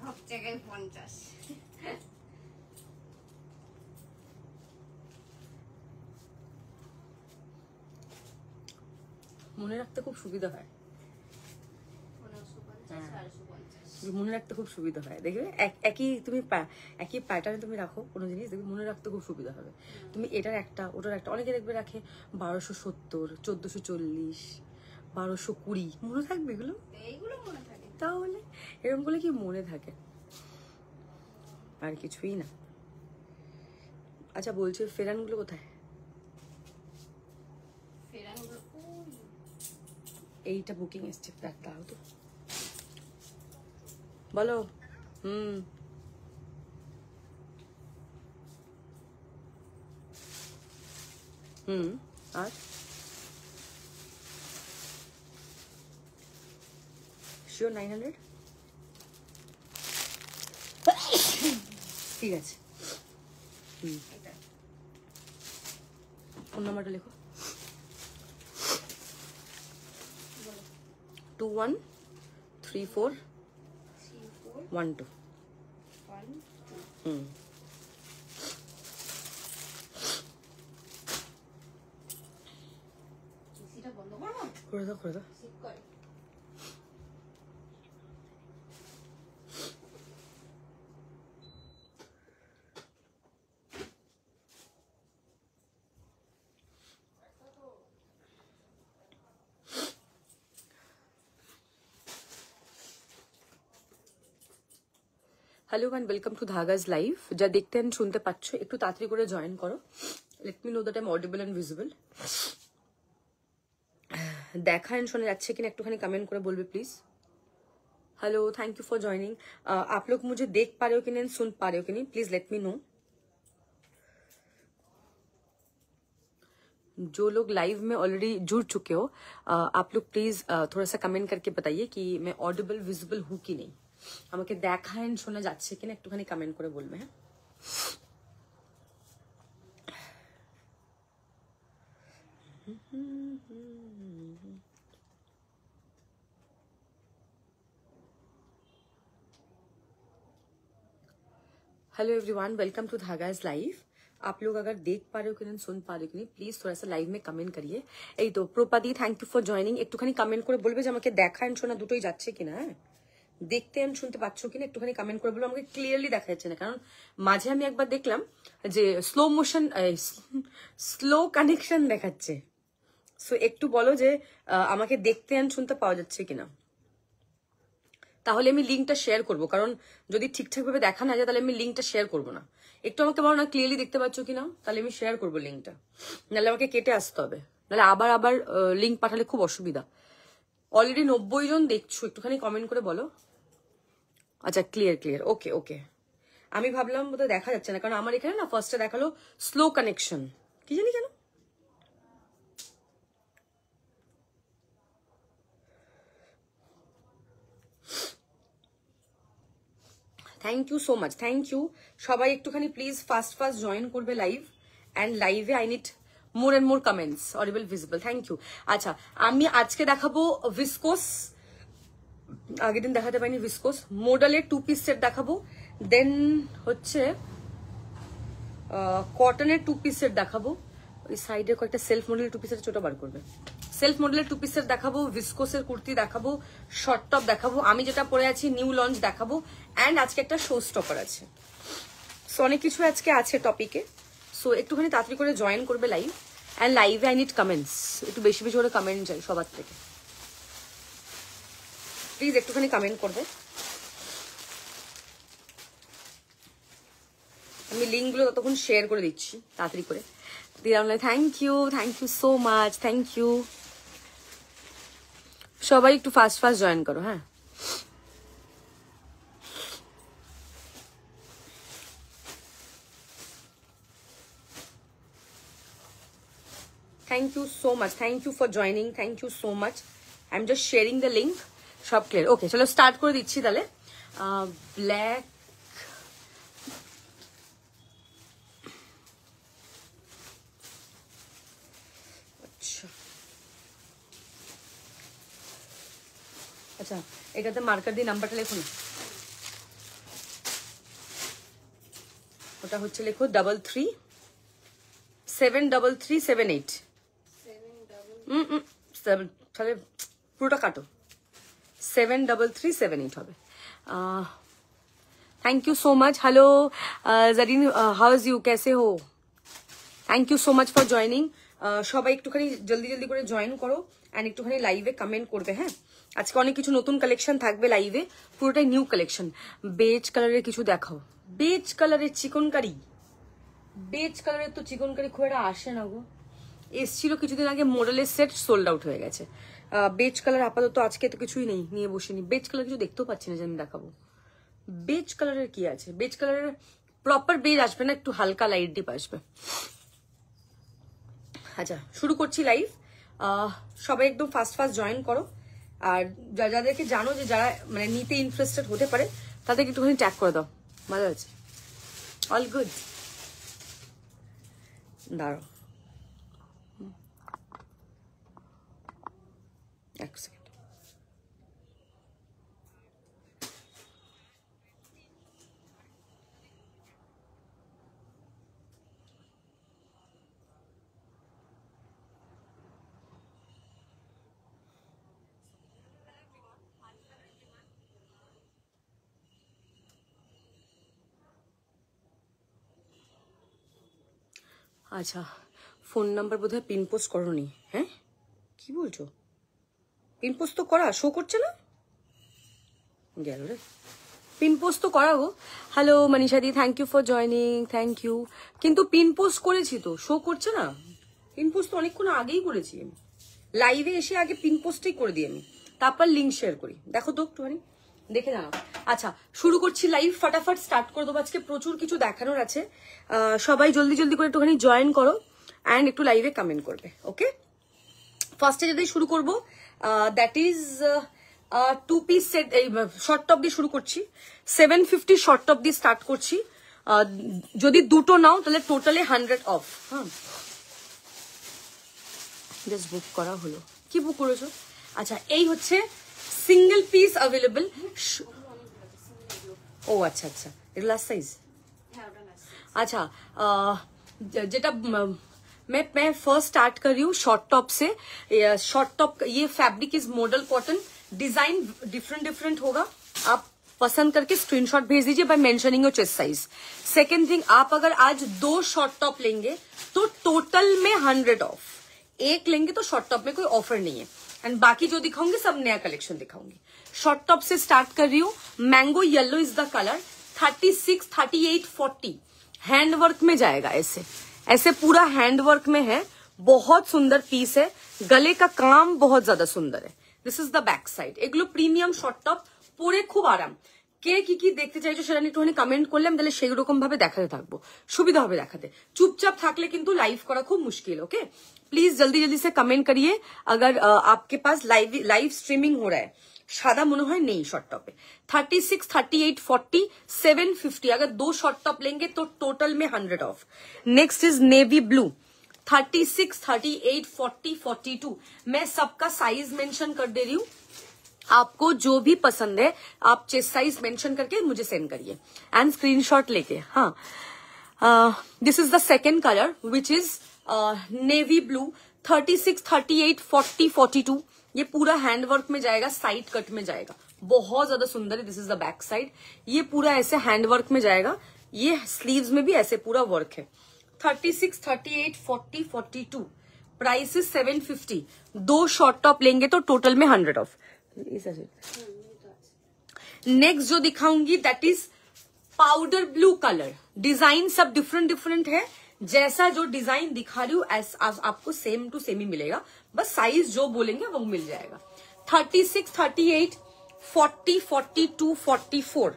সব জায়গায় 50। মনে রাখতে খুব সুবিধা হয়, 1950 মনে রাখতে খুব সুবিধা হয়। দেখবে একই প্যাটার্নে তুমি রাখো কোনো জিনিস, দেখবে মনে রাখতে খুব সুবিধা হবে। তুমি এটার একটা ওটার একটা, অনেকে দেখবে রাখে 1270, 1440, 1220, মনে থাকবে এগুলো? এইগুলো মনে থাকে। তাহলে এরকম করলে কি মনে থাকে? আর কিছুই না। আচ্ছা বলছি ফেরানগুলো কোথায়? ফেরানগুলো এইটা বুকিং এসছে, দাও তো বলো। আর শিওর 900? ঠিক আছে। ফোন নাম্বারটা লেখো। 213412। করে দাও করে দাও। Hello and welcome to Dhagaz live. যা দেখতেন শুনতে পাচ্ছ একটু তাড়াতাড়ি করে জয়েন করো। Let me know that I am audible and visible. দেখা এন্ড শোনা যাচ্ছে কিনা একটুখানি कमेंट করে বলবে please. Hello, thank you for joining. आप लोग मुझे देख पा रहे हो कि नहीं, सुन पा रहे हो कि नहीं, प्लीज लेट मी नो। जो लोग लाइव में ऑलरेडी जुड़ चुके हो आप लोग प्लीज थोड़ा सा कमेंट करके बताइए कि मैं ऑडिबल विजिबल हूँ कि नहीं। আমাকে দেখা এন্ড শোনা যাচ্ছে কিনা একটুখানি কমেন্ট করে বলবে। হ্যাঁ, hello everyone, welcome to Dhagaz live. आप लोग अगर देख पा रहे हो कि नहीं, सुन पा रहे हो कि नहीं, प्लीज थोड़ा सा लाइव में कमेंट करिए। এই তো প্রপাদি, থ্যাংক ইউ ফর জয়নিং। একটুখানি কমেন্ট করে বলবে যে আমাকে দেখা এন্ড শোনা দুটোই যাচ্ছে কিনা। হ্যাঁ, দেখতে এন্ড শুনতে পাচ্ছ কিনা একটুখানি কমেন্ট করে বলবো। আমাকে ক্লিয়ারলি দেখা যাচ্ছে না, কারণ মাঝে আমি একবার দেখলাম যে স্লো কানেকশন দেখাচ্ছে। সো একটু বলো যে আমাকে দেখতে এন্ড শুনতে পাওয়া যাচ্ছে কিনা, তাহলে আমি লিঙ্কটা শেয়ার করবো। কারণ যদি ঠিকঠাক ভাবে দেখা না যায় তাহলে আমি লিঙ্কটা শেয়ার করবো না। একটু আমাকে বলো না ক্লিয়ারলি দেখতে পাচ্ছ কিনা, তাহলে আমি শেয়ার করবো লিঙ্কটা। নাহলে আমাকে কেটে আসতে হবে, নাহলে আবার আবার লিঙ্ক পাঠালে খুব অসুবিধা। অলরেডি 90 জন দেখছো, একটুখানি কমেন্ট করে বলো। আচ্ছা, ক্লিয়ার ক্লিয়ার, ওকে ওকে। আমি ভাবলাম বোধহয় দেখা যাচ্ছে না, কারণ আমার এখানে না ফার্স্টে দেখালো স্লো কানেকশন, কি জানি কেন। Thank you so much, thank you. সবাই একটুখানি প্লিজ ফার্স্ট জয়েন করবে লাইভ, অ্যান্ড লাইভে I need more and more comments, audible visible. Thank you. আচ্ছা, আমি আজকে দেখাবো ভিসকোস, আগের দিন দেখাতে পারিনি ভিসকোস মডেলের 2 পিস সেট দেখাবো। দেন হচ্ছে কটনের 2 পিস সেট দেখাবো। ওই সাইডে কয়েকটা সেলফ মডেলের 2 পিসের ছোট বার করবে। সেলফ মডেলের 2 পিসের দেখাবো, ভিসকোসের কুর্তি দেখাবো, শর্ট টপ দেখাবো, আমি যেটা পরে আছি নিউ লঞ্চ দেখাবো, অ্যান্ড আজকে একটা শো স্টপার আছে। সো অনেক কিছু আজকে আছে টপিকে। সো একটুখানি তাড়াতাড়ি করে জয়েন করবে লাইভ, অ্যান্ড লাইভে আই নিড কমেন্টস। একটু বেশি বেশি করে কমেন্ট চাই সবার থেকে, প্লিজ একটুখানি কমেন্ট করবে। আমি লিঙ্কগুলো ততক্ষণ শেয়ার করে দিচ্ছি তাড়াতাড়ি করে দিলাম। Thank you so much, thank you. সবাই একটু ফাস্ট জয়েন করো। হ্যাঁ, thank you so much, thank you for joining, thank you so much. I am just sharing the link. সব ক্লিয়ার, ওকে। চলো স্টার্ট করে দিচ্ছি তাহলে। ব্ল্যাক, আচ্ছা এটাতে মার্কার দিয়ে নাম্বারটা লেখো না। ওটা হচ্ছে লেখো 337338। তাহলে পুরোটা কাটো, 73378 হবে। Thank you so much. Hello Zareen, how is you, कैसे हो? Thank you so much for joining. সবাই একটুখানি জলদি জলদি করে জয়েন করো এন্ড একটুখানি লাইভে কমেন্ট করবে। হ্যাঁ, আজকে অনেক কিছু নতুন কালেকশন থাকবে লাইভে, পুরোটাই নিউ কালেকশন। বেজ কালারের কিছু দেখাও। বেজ কালারের চিকনকারি, বেজ কালারের তো চিকনকারি খুব একটা আসে না গো। এসছিল কিছুদিন আগে মডেলের সেট, সোল্ড আউট হয়ে গেছে। বেজ কালার আপাতত আজকে তো কিছুই নেই, নিয়ে বসিনি। বেজ কালার কিছু দেখতেও পাচ্ছি না যে আমি দেখাবো। বেজ কালারের কি আছে? বেজ কালারের প্রপার বেজ আসবে না, একটু হালকা লাইট ডিপ আসবে। আচ্ছা, শুরু করছি লাইভ। সবাই একদম ফাস্ট ফাস্ট জয়েন করো। আর যাদেরকে জানো যে যারা মানে নিতে ইন্টারেস্টেড হতে পারে তাদেরকে একটুখানি ট্যাগ করে দাও। ভালো আছে, অল গুড। দাঁড়াও এক সেকেন্ড। আচ্ছা, ফোন নাম্বার বোধহয় পিন পোস্ট করোনি। হ্যাঁ, কি বলছো? পিন পোস্ট তো করা, শো করছে না। গেল রে, পিন পোস্ট তো করা গো। Hello Manisha di, thank you for joining, thank you. কিন্তু পিন পোস্ট করেছি তো, শো করছে না। পিন পোস্ট তো অনেকক্ষণ আগেই করেছি আমি, লাইভে এসে আগে পিন পোস্টই করে দিই আমি, তারপর লিঙ্ক শেয়ার করি। দেখো তো একটুখানি দেখে জানাও। আচ্ছা, শুরু করছি লাইভ, ফটাফট স্টার্ট করে দেবো। আজকে প্রচুর কিছু দেখানোর আছে। সবাই জলদি জলদি করে একটুখানি জয়েন করো অ্যান্ড একটু লাইভে কমেন্ট করবে। ওকে, ফার্স্টে যদি শুরু করবো, দ্যাট ইজ 2 পিস সেট। এই শর্ট টপ দিয়ে শুরু করছি, 750 শর্ট টপ দিয়ে স্টার্ট করছি। যদি দুটো নাও তাহলে টোটালি 100 অফ। হ্যাঁ, জাস্ট বুক করা হলো। কি বুক করেছো? আচ্ছা, এই হচ্ছে সিঙ্গেল পিস अवेलेबल। ও আচ্ছা আচ্ছা, এটা লাস্ট সাইজ। अच्छा, जेटा मैं फर्स्ट स्टार्ट कर रही हूँ शॉर्ट टॉप से। शॉर्ट टॉप, ये fabric is model cotton, design different different होगा। आप पसंद करके स्क्रीनशॉट भेज दीजिए by mentioning your chest size. Second thing, आप अगर आज 2 शॉर्ट टॉप लेंगे तो टोटल में 100 ऑफ। एक लेंगे तो शॉर्ट टॉप में कोई ऑफर नहीं है। एंड बाकी जो दिखाऊंगी सब नया कलेक्शन दिखाऊंगी। शॉर्ट टॉप से स्टार्ट कर रही हूँ। Mango yellow is the colour. 36, 38, 40 handwork में जाएगा। ऐसे ऐसे पूरा हैंडवर्क में है, बहुत सुंदर पीस है। गले का काम बहुत ज्यादा सुंदर है। This is the back side. एगुलो प्रिमियम शॉर्ट टप, পরে খুব আরাম। কে কি কি দেখতে চাইছো সেটা নিয়ে একটুখানি কমেন্ট করলে আমি তাহলে সেই রকম ভাবে দেখাতে থাকবো, সুবিধা হবে দেখাতে। চুপচাপ থাকলে কিন্তু লাইভ করা খুব মুশকিল। ओके, प्लीज जल्दी जल्दी से कमेंट करिए अगर आपके पास लाइव स्ट्रीमिंग हो रहा है। সাদা মনে হয় নেই শর্ট টপে। 36, 38, 40, 750। अगर 2 शॉर्ट टॉप लेंगे तो टोटल में 100 of. Next is navy blue, 36, 38, 40, 42। मैं सबका साइज मेंशन कर दे रही हूँ। आपको जो भी पसंद है आप चेस्ट साइज मेंशन करके मुझे सेंड करिए एंड स्क्रीनशॉट लेके। हाँ, this is the second colour which is navy blue. 36, 38, 40, 42। ये पूरा हैंडवर्क में जाएगा, साइड कट में जाएगा, बहुत ज्यादा सुंदर है। This is the back side. ये पूरा ऐसे हैंडवर्क में जाएगा। ये स्लीव्स में भी ऐसे पूरा वर्क है। 36, 38, 40, 42। Price is 750। 2 शॉर्ट टॉप लेंगे तो टोटल में 100 ऑफ। नेक्स्ट जो दिखाऊंगी that is powder blue colour. Design सब डिफरेंट डिफरेंट है। जैसा जो डिजाइन दिखा रही हूँ आपको सेम टू सेम ही मिलेगा, बस साइज जो बोलेंगे वो मिल जाएगा। 36, 38, 40, 42, 44।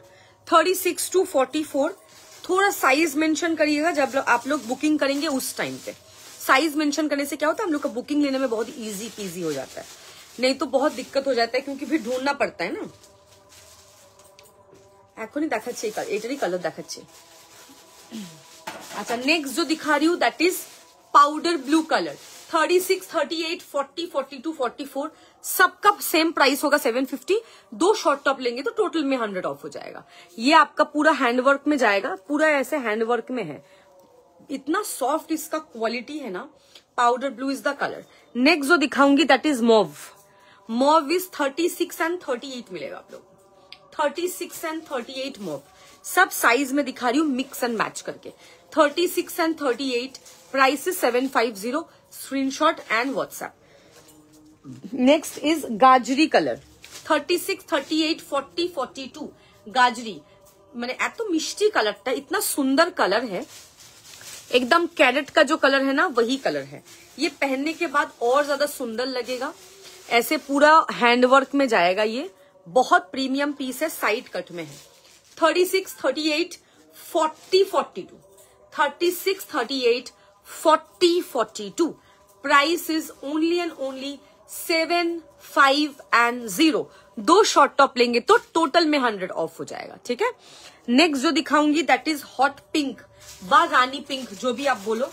36 to 44। थोड़ा साइज मेंशन करिएगा जब आप लोग बुकिंग करेंगे उस टाइम पे। साइज मेंशन करने से क्या होता है, हम लोग का बुकिंग लेने में बहुत इजी पीजी हो जाता है, नहीं तो बहुत दिक्कत हो जाता है क्योंकि फिर ढूंढना पड़ता है ना। এখনই দেখাচ্ছি, এটারই কালার দেখাচ্ছি। আচ্ছা, নেক্সট जो दिखा रही हूँ that is powder blue colour. 36, 38, 40, 42, 44 सबका सेम प्राइस होगा 750। 2 शॉर्ट टॉप लेंगे तो टोटल में 100 ऑफ हो जाएगा। ये आपका पूरा हैंडवर्क में जाएगा, पूरा ऐसे हैंडवर्क में है, इतना सॉफ्ट इसका क्वालिटी है ना। Powder blue is the colour. Next जो दिखाऊंगी that is mauve. Mauve is 36 and 38 मिलेगा आप लोग, 36 एंड 38 मॉव। सब साइज में दिखा रही हूँ मिक्स एंड मैच करके। 36 and 38 price is 750। Screenshot and WhatsApp. Next is गाजरी कलर। 36, 38, 40, 42 गाजरी, মানে এত মিষ্টি কালারটা, इतना सुंदर कलर है, एकदम कैरेट का जो कलर है ना वही कलर है। ये पहनने के बाद और ज्यादा सुंदर लगेगा। ऐसे पूरा हैंडवर्क में जाएगा, ये बहुत प्रीमियम पीस है, साइड कट में है। 36, 38, 40, 42, 36, 38, 40, 42 price is only and only 7, 5 and 0। 2 short top लेंगे तो टोटल में 100 ऑफ हो जाएगा, ठीक है। नेक्स्ट जो दिखाऊंगी दैट इज हॉट पिंक व रानी पिंक, जो भी आप बोलो।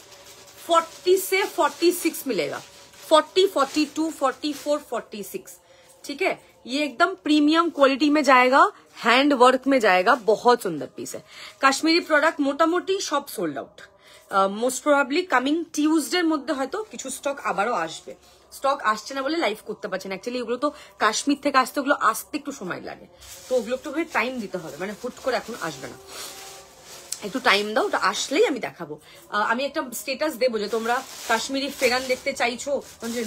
40 से 46 मिलेगा, 40, 42, 44, 46, ठीक है। ये एकदम प्रीमियम क्वालिटी में जाएगा, हैंड वर्क में जाएगा, बहुत सुंदर पीस है। কাশ্মীরি প্রোডাক্ট মোটামুটি সব sold out. Most probably coming টিউজডের মধ্যে হয়তো কিছু স্টক আবারও আসবে। স্টক আসছে না বলে লাইভ করতে পারছেন। অ্যাকচুয়ালি এগুলো তো কাশ্মীর থেকে আসতে, ওগুলো আসতে একটু সময় লাগে, তো ওগুলো একটু টাইম দিতে হবে, মানে হুট করে এখন আসবে না, একটু টাইম দাও, ওটা আসলেই আমি দেখাবো। আমি একটা স্টেটাস দেবো যে তোমরা কাশ্মীরি ফেরান দেখতে চাইছো,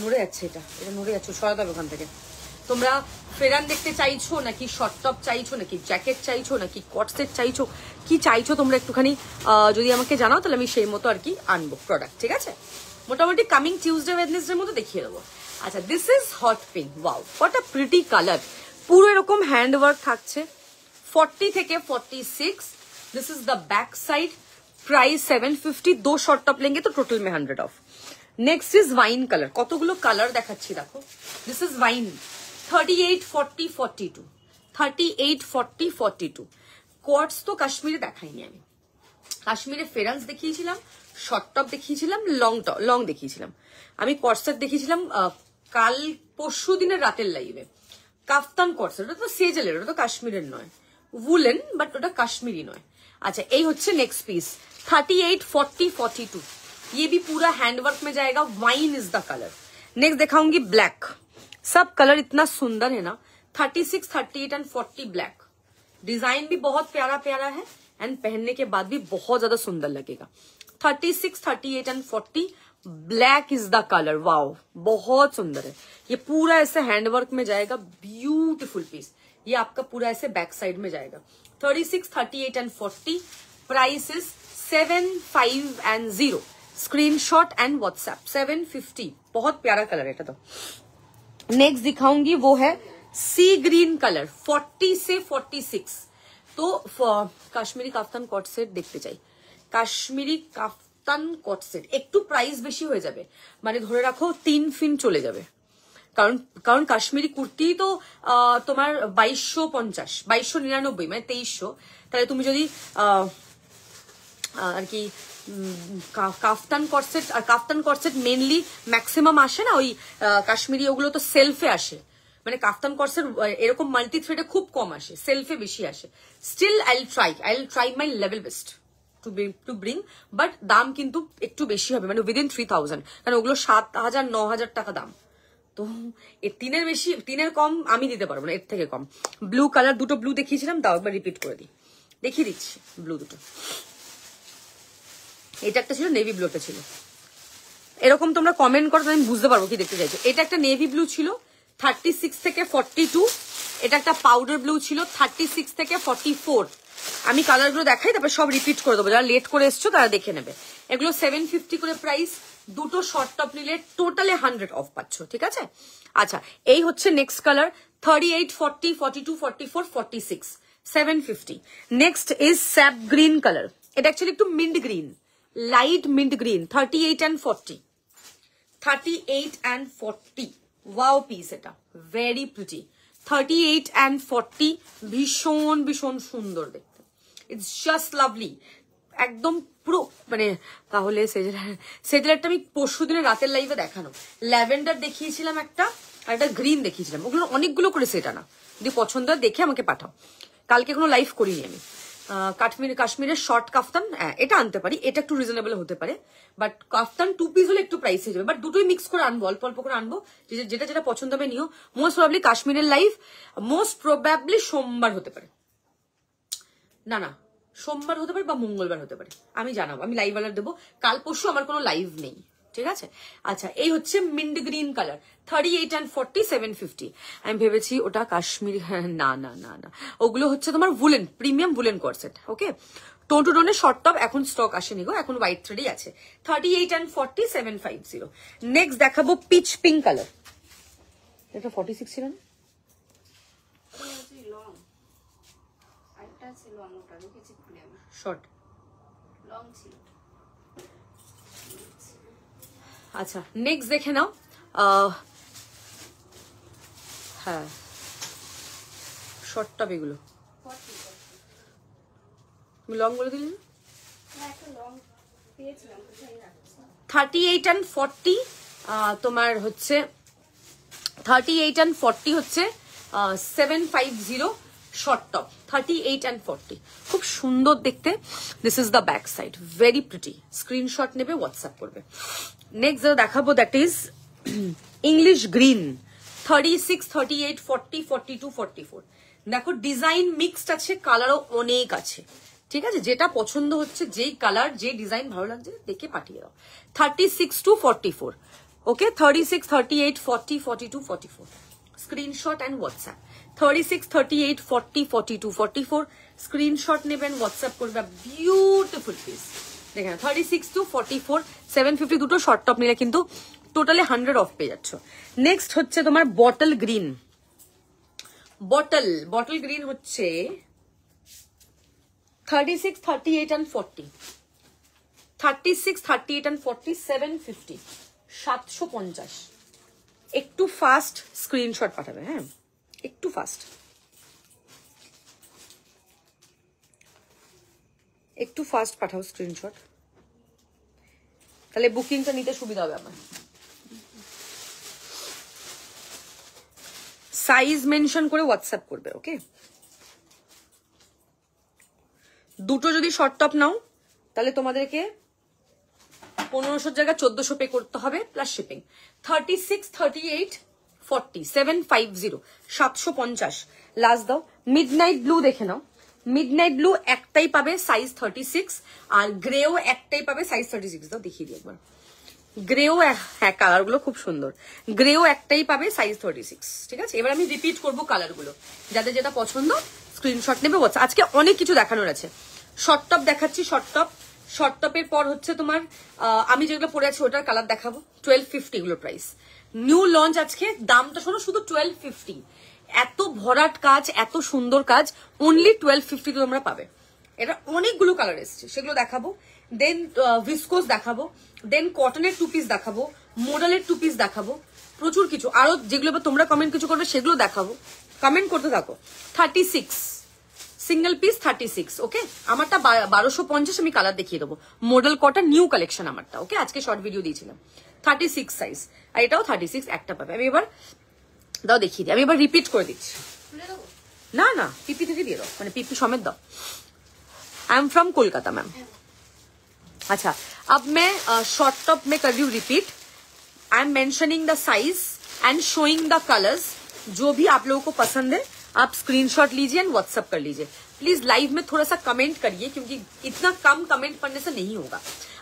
নড়ে যাচ্ছে, এটা নড়ে যাচ্ছে, সরাতে হবে ওখান থেকে। তোমরা ফেরান দেখতে চাইছো নাকি শর্ট টপ চাইছো নাকি জ্যাকেট চাইছো নাকি কট সেট চাইছো, কি চাইছো তোমরা একটুখানি যদি আমাকে জানাও, তাহলে আমি সেই মতো আর কি আনবো প্রোডাক্ট, ঠিক আছে। মোটামুটি কামিং টিউসডে ওয়েডনেসডের মতো দেখিয়ে দেবো। আচ্ছা, this is hot pink. Wow, what a pretty colour. পুরো এরকম হ্যান্ড ওয়ার্ক থাকছে। 40 থেকে 46, this is the back side, price 750। 2 short top लेंगे तो टोटल में 100 of. Next is wine colour. কতগুলো কালার দেখাচ্ছি দেখো। दिस इज वाइन 38, 40, 42, 38, 40, 42 কোয়ার্টস তো কাশ্মীরে দেখাইনি আমি। কাশ্মীরে ফেরান্স দেখিয়েছিলাম, শর্ট টপ দেখিয়েছিলাম, লং দেখিয়েছিলাম। আমি কোয়ার্টসেট দেখিয়েছিলাম কাল পরশু দিনের রাতের লাইভে। কাফতান কোয়ার্টসেট, ওটা তো সেজেলের, ওটা তো কাশ্মীরের নয়, वुलन, बट ওটা কাশ্মীরি নয়। अच्छा, ये হচ্ছে नेक्स्ट पीस 38, 40, 42। ये भी पूरा हैंडवर्क में जाएगा। Wine is the colour. Next दिखाऊंगी ब्लैक। सब कलर इतना सुंदर है ना। 36, 38 एंड 40 ब्लैक। डिजाइन भी बहुत प्यारा प्यारा है एंड पहनने के बाद भी बहुत ज्यादा सुंदर लगेगा। 36, 38 and 40 black is the colour. Wow, बहुत सुंदर है। ये पूरा ऐसे हैंडवर्क में जाएगा, ब्यूटीफुल पीस। ये आपका पूरा ऐसे बैक साइड में जाएगा। 36, 38 and 40 price is 7, 5 and 0। Screenshot and WhatsApp. 750, बहुत प्यारा कलर है तो। नेक्स्ट दिखाऊंगी वो है सी ग्रीन कलर। 40 से 46। तो কাশ্মীরি কাফতান কট সেট দেখতে চাই। কাশ্মীরি কাফতান কট সেট একটু প্রাইস বেশি হয়ে যাবে, মানে ধরে রাখো 3 ফিন চলে যাবে। কারণ কাশ্মীরি কুর্তি তো তোমার 2250, 2299, মানে 2300। তাহলে তুমি যদি আর কি কাফতান কটসেট, আর কাফতান কটসেট মেনলি ম্যাক্সিমাম আসে না ওই কাশ্মীরি, ওগুলো তো সেলফে আসে, মানে কাফতান কটসেট এরকম মাল্টি থ্রেডে খুব কম আসে, সেলফে বেশি আসে। Still I will try my level best to bring, but দাম কিন্তু একটু বেশি হবে, মানে উইদিন 3000, কারণ ওগুলো 7000, 9000 টাকা দাম। তো এর 3-এর বেশি, 3-এর কম আমি দিতে পারবো না, এর থেকে কম। ব্লু কালার, দুটো ব্লু দেখিয়েছিলাম, দাও একবার রিপিট করে দিই, দেখিয়ে দিচ্ছি ব্লু দুটো। এটা একটা ছিল, নেভি ব্লু একটা ছিল। এরকম তোমরা কমেন্ট করো, আমি বুঝতে পারবো কি দেখতে চাইছো। এটা একটা নেভি ব্লু ছিল 36 থেকে 42। এটা একটা পাউডার ব্লু ছিল 36 থেকে 44। আমি কালারগুলো দেখাই, তারপর সব রিপিট করে দেবো, যারা লেট করে এসছো তারা দেখে নেবে। এগুলো 750 করে প্রাইস। দুটো শর্ট টপ নিলে টোটালে 100 অফ পাচ্ছ, ঠিক আছে। আচ্ছা, এই হচ্ছে next colour 38, 40, 42, 44, 46, 750। Next is sap green colour. এটা অ্যাকচুয়ালি একটু mint green, light mint green. 38 and 40, 38 and 40। Wow piece, এটা ভেরি প্রিটি। 38 and 40 ভীষণ ভীষণ সুন্দর দেখতে। It's just lovely. একদম পুরো মানে, তাহলে সেজেলারটা আমি পরশু দিনে রাতের লাইভে দেখানো, ল্যাভেন্ডার দেখিয়েছিলাম একটা, আর একটা গ্রিন দেখিয়েছিলাম, ওগুলো অনেকগুলো করে সেট আনা, যদি পছন্দ হয় দেখে আমাকে পাঠাও। কালকে কোনো লাইভ করিনি আমি। কাশ্মীরের শর্ট কাফতান, এটা আনতে পারি, এটা একটু রিজনেবল হতে পারে, বাট কাফতান 2 পিস হলে একটু প্রাইস হয়ে যাবে, বাট দুটোই মিক্স করে আনবো, অল্প অল্প করে আনবো, যেটা যেটা পছন্দ হবে নিও। মোস্ট প্রবাবলি কাশ্মীরের লাইভ মোস্ট প্রবাবলি সোমবার হতে পারে, না সোমবার হতে পারে বা মঙ্গলবার হতে পারে, আমি জানাবো, আমি লাইভ আলার দেবো। কাল পরশু আমার কোনো লাইভ নেই, ঠিক আছে। আচ্ছা, এই হচ্ছে মিন্ট গ্রিন কালার, 38 and 40, 750। আমি ভেবেছি ওটা কাশ্মীর, না না না না, ওগুলো হচ্ছে তোমার উলেন, প্রিমিয়াম উলেন কর্সেট। ওকে, টোন টু টোনের শর্ট টপ এখন স্টক আসেনি গো, এখন হোয়াইট থ্রেডই আছে। 38 and 40, 750। নেক্সট দেখাবো পিচ পিঙ্ক কালার, এটা 46 ছিল না, লং আরেকটা আছে, লং, ওটা রেখেছি খুলে আমি, শর্ট লং ছিল। আচ্ছা, নেক্সট দেখে নাও। হ্যাঁ, শর্ট টপ এগুলো, তুমি লং বলে দিলে না? 38 and 40, তোমার হচ্ছে 38 and 40 হচ্ছে 750 শর্ট টপ, 38 and 40, খুব সুন্দর দেখতে। This is the back side, very pretty. Screenshot নেবে, হোয়াটসঅ্যাপ করবে। নেক্সট যেটা দেখাবো দ্যাট ইজ ইংলিশ গ্রিন, 36, 38, 40, 42, 44। দেখো ডিজাইন মিক্সড আছে, কালারও অনেক আছে, ঠিক আছে। যেটা পছন্দ হচ্ছে, যেই কালার যে ডিজাইন ভালো লাগছে দেখে পাঠিয়ে দাও। 36 to 44, okay, 36, 38, 40, 42, 44। Screenshot and WhatsApp, 36, 38, 40, 42, 44। Screenshot নেবেন, হোয়াটসঅ্যাপ করবে। বিউটিফুল পিস দেখেন, 36 to 44, 750। দুটো শর্ট টপ নিলে কিন্তু টোটালি 100 অফ পেয়ে যাচ্ছ। নেক্সট হচ্ছে তোমার বটল গ্রিন, বটল গ্রিন হচ্ছে 36, 38 and 40, 36, 38 and 40, 750, 750। একটু ফাস্ট স্ক্রিনশট পাঠাবে, হ্যাঁ একটু ফাস্ট, একটু ফাস্ট পাঠাও স্ক্রিনশট, তাহলে বুকিংটা নিতে সুবিধা হবে আমার। সাইজ মেনশন করে হোয়াটসঅ্যাপ করবে, ওকে। দুটো যদি শর্ট টপ নাও তাহলে তোমাদেরকে 1500 জায়গা 1400 পে করতে হবে প্লাস শিপিং। 36, 38, 40, 750, 750। লাস্ট দাও। মিডনাইট ব্লু দেখে নাও, মিডনাইট ব্লু একটাই পাবে সাইজ 36, আর গ্রেও একটাই পাবে সাইজ 36। দাও দেখিয়ে দিই একবার। গ্রেও, হ্যাঁ কালার গুলো খুব সুন্দর, গ্রেও একটাই পাবে সাইজ 36, ঠিক আছে। এবার আমি রিপিট করবো কালার গুলো, যাদের যেটা পছন্দ স্ক্রিনশট নেবে। আজকে অনেক কিছু দেখানোর আছে। শর্ট টপ দেখাচ্ছি, শর্ট টপের পর হচ্ছে তোমার আমি যেগুলো পরে আছি ওটার কালার দেখাবো। 1250 এগুলো প্রাইস, নিউ লঞ্চ আজকে। দামটা শোনো, শুধু 1250। এত ভরাট কাজ, এত সুন্দর কাজ, অনলি 1250 তোমরা পাবে। এটা অনেকগুলো কালার এসছে, সেগুলো দেখাবো। দেন ভিসকোস দেখাবো, দেন কটনের 2 পিস দেখাবো, মোডালের 2 পিস দেখাবো, প্রচুর কিছু। আরো যেগুলো তোমরা কমেন্ট কিছু করবে সেগুলো দেখাবো, কমেন্ট করতে থাকো। 36 সিঙ্গেল পিস, 36, ওকে। আমারটা 1250, আমি কালার দেখিয়ে দেবো। মডেল কটন নিউ কালেকশন আমারটা, ওকে। আজকে শর্ট ভিডিও দিয়েছিলাম। 36 সাইজ, আর এটাও 36 একটা পাবে। আমি এবার দাও দেখিয়ে দিই, আমি এবার রিপিট করে দিচ্ছি। না না, পিপি থেকে দিয়ে দাও, মানে পিপি সমেত দাও। I am from Kolkata ma'am. अच्छा, अब मैं शॉर्ट टॉप में कर रही हूँ repeat. I am mentioning the size and showing the colours. जो भी आप लोगों को पसंद है आप स्क्रीनशॉट लीजिए एंड व्हाट्सएप कर लीजिए। प्लीज लाइव में थोड़ा सा कमेंट करिए, क्योंकि इतना कम कमेंट पढ़ने से नहीं होगा।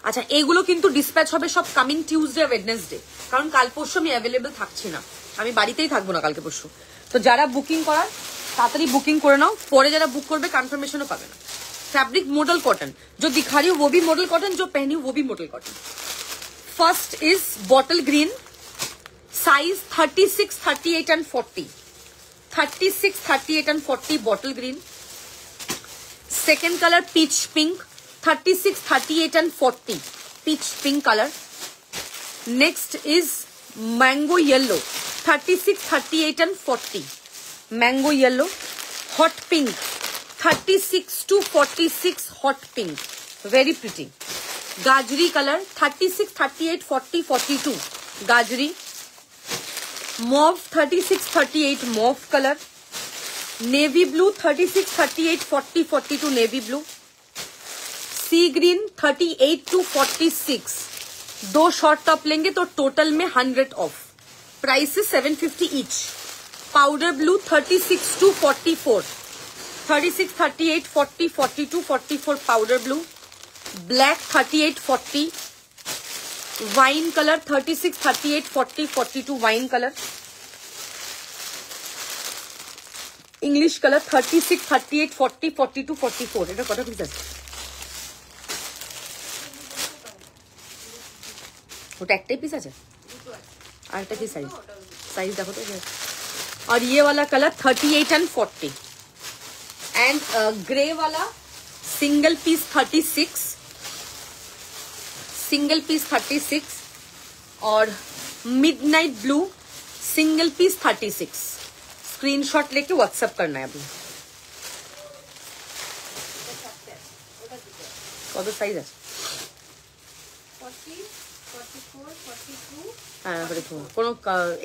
अच्छा, এগুলো কিন্তু ডিসপ্যাচ হবে সব কামিং টিউসডে আর ওয়েডনেসডে, কারণ কাল পরশু আমি অ্যাভেলেবল থাকছি না, আমি বাড়িতেই থাকবো না কালকে পরশু। তো যারা বুকিং করার তাড়াতাড়ি বুকিং করে নাও, পরে যারা বুক করবে কনফার্মেশনও পাবে না। फैब्रिक मॉडल कॉटन, जो दिखा रही हूँ वो भी मॉडल कॉटन, जो पहनी हूँ वो भी model cotton. First is bottle green, size 36, 38 and 40, 36, 38 and 40 bottle green. Second colour peach pink, 36, 38 and 40 peach pink colour. Next is mango yellow, 36, 38 and 40 mango yellow. Hot pink, 36 to 46 hot pink, very pretty. गाजरी colour 36, 38, 40, 42 गाजरी। Mauve 36, 38 mauve colour. Navy blue 36, 38, 40, 42 navy blue. Sea green 38 to 46। 2 short top लेंगे तो total में 100 off. Price is 750 each. Powder blue 36 to 44। 36, 38, 40, 42, 44 powder blue. Black 38, 40। Wine colour 36, 38, 40, 42 wine colour. English colour 36, 38, 40, 42, 44 এটা কত piece আছে? ওটা একটাই piece আছে আর এটা কি সাইজ? साइज देखो तो। और ये वाला कलर 38 and 40 एंड ग्रे वाला सिंगल पीस 36, सिंगल पीस 36 और midnight blue single piece 36। Screenshot लेके व्हाट्सएप करना है अभी। কত সাইজ আছে? 40, 44, 42 হ্যাঁ করে তো কোন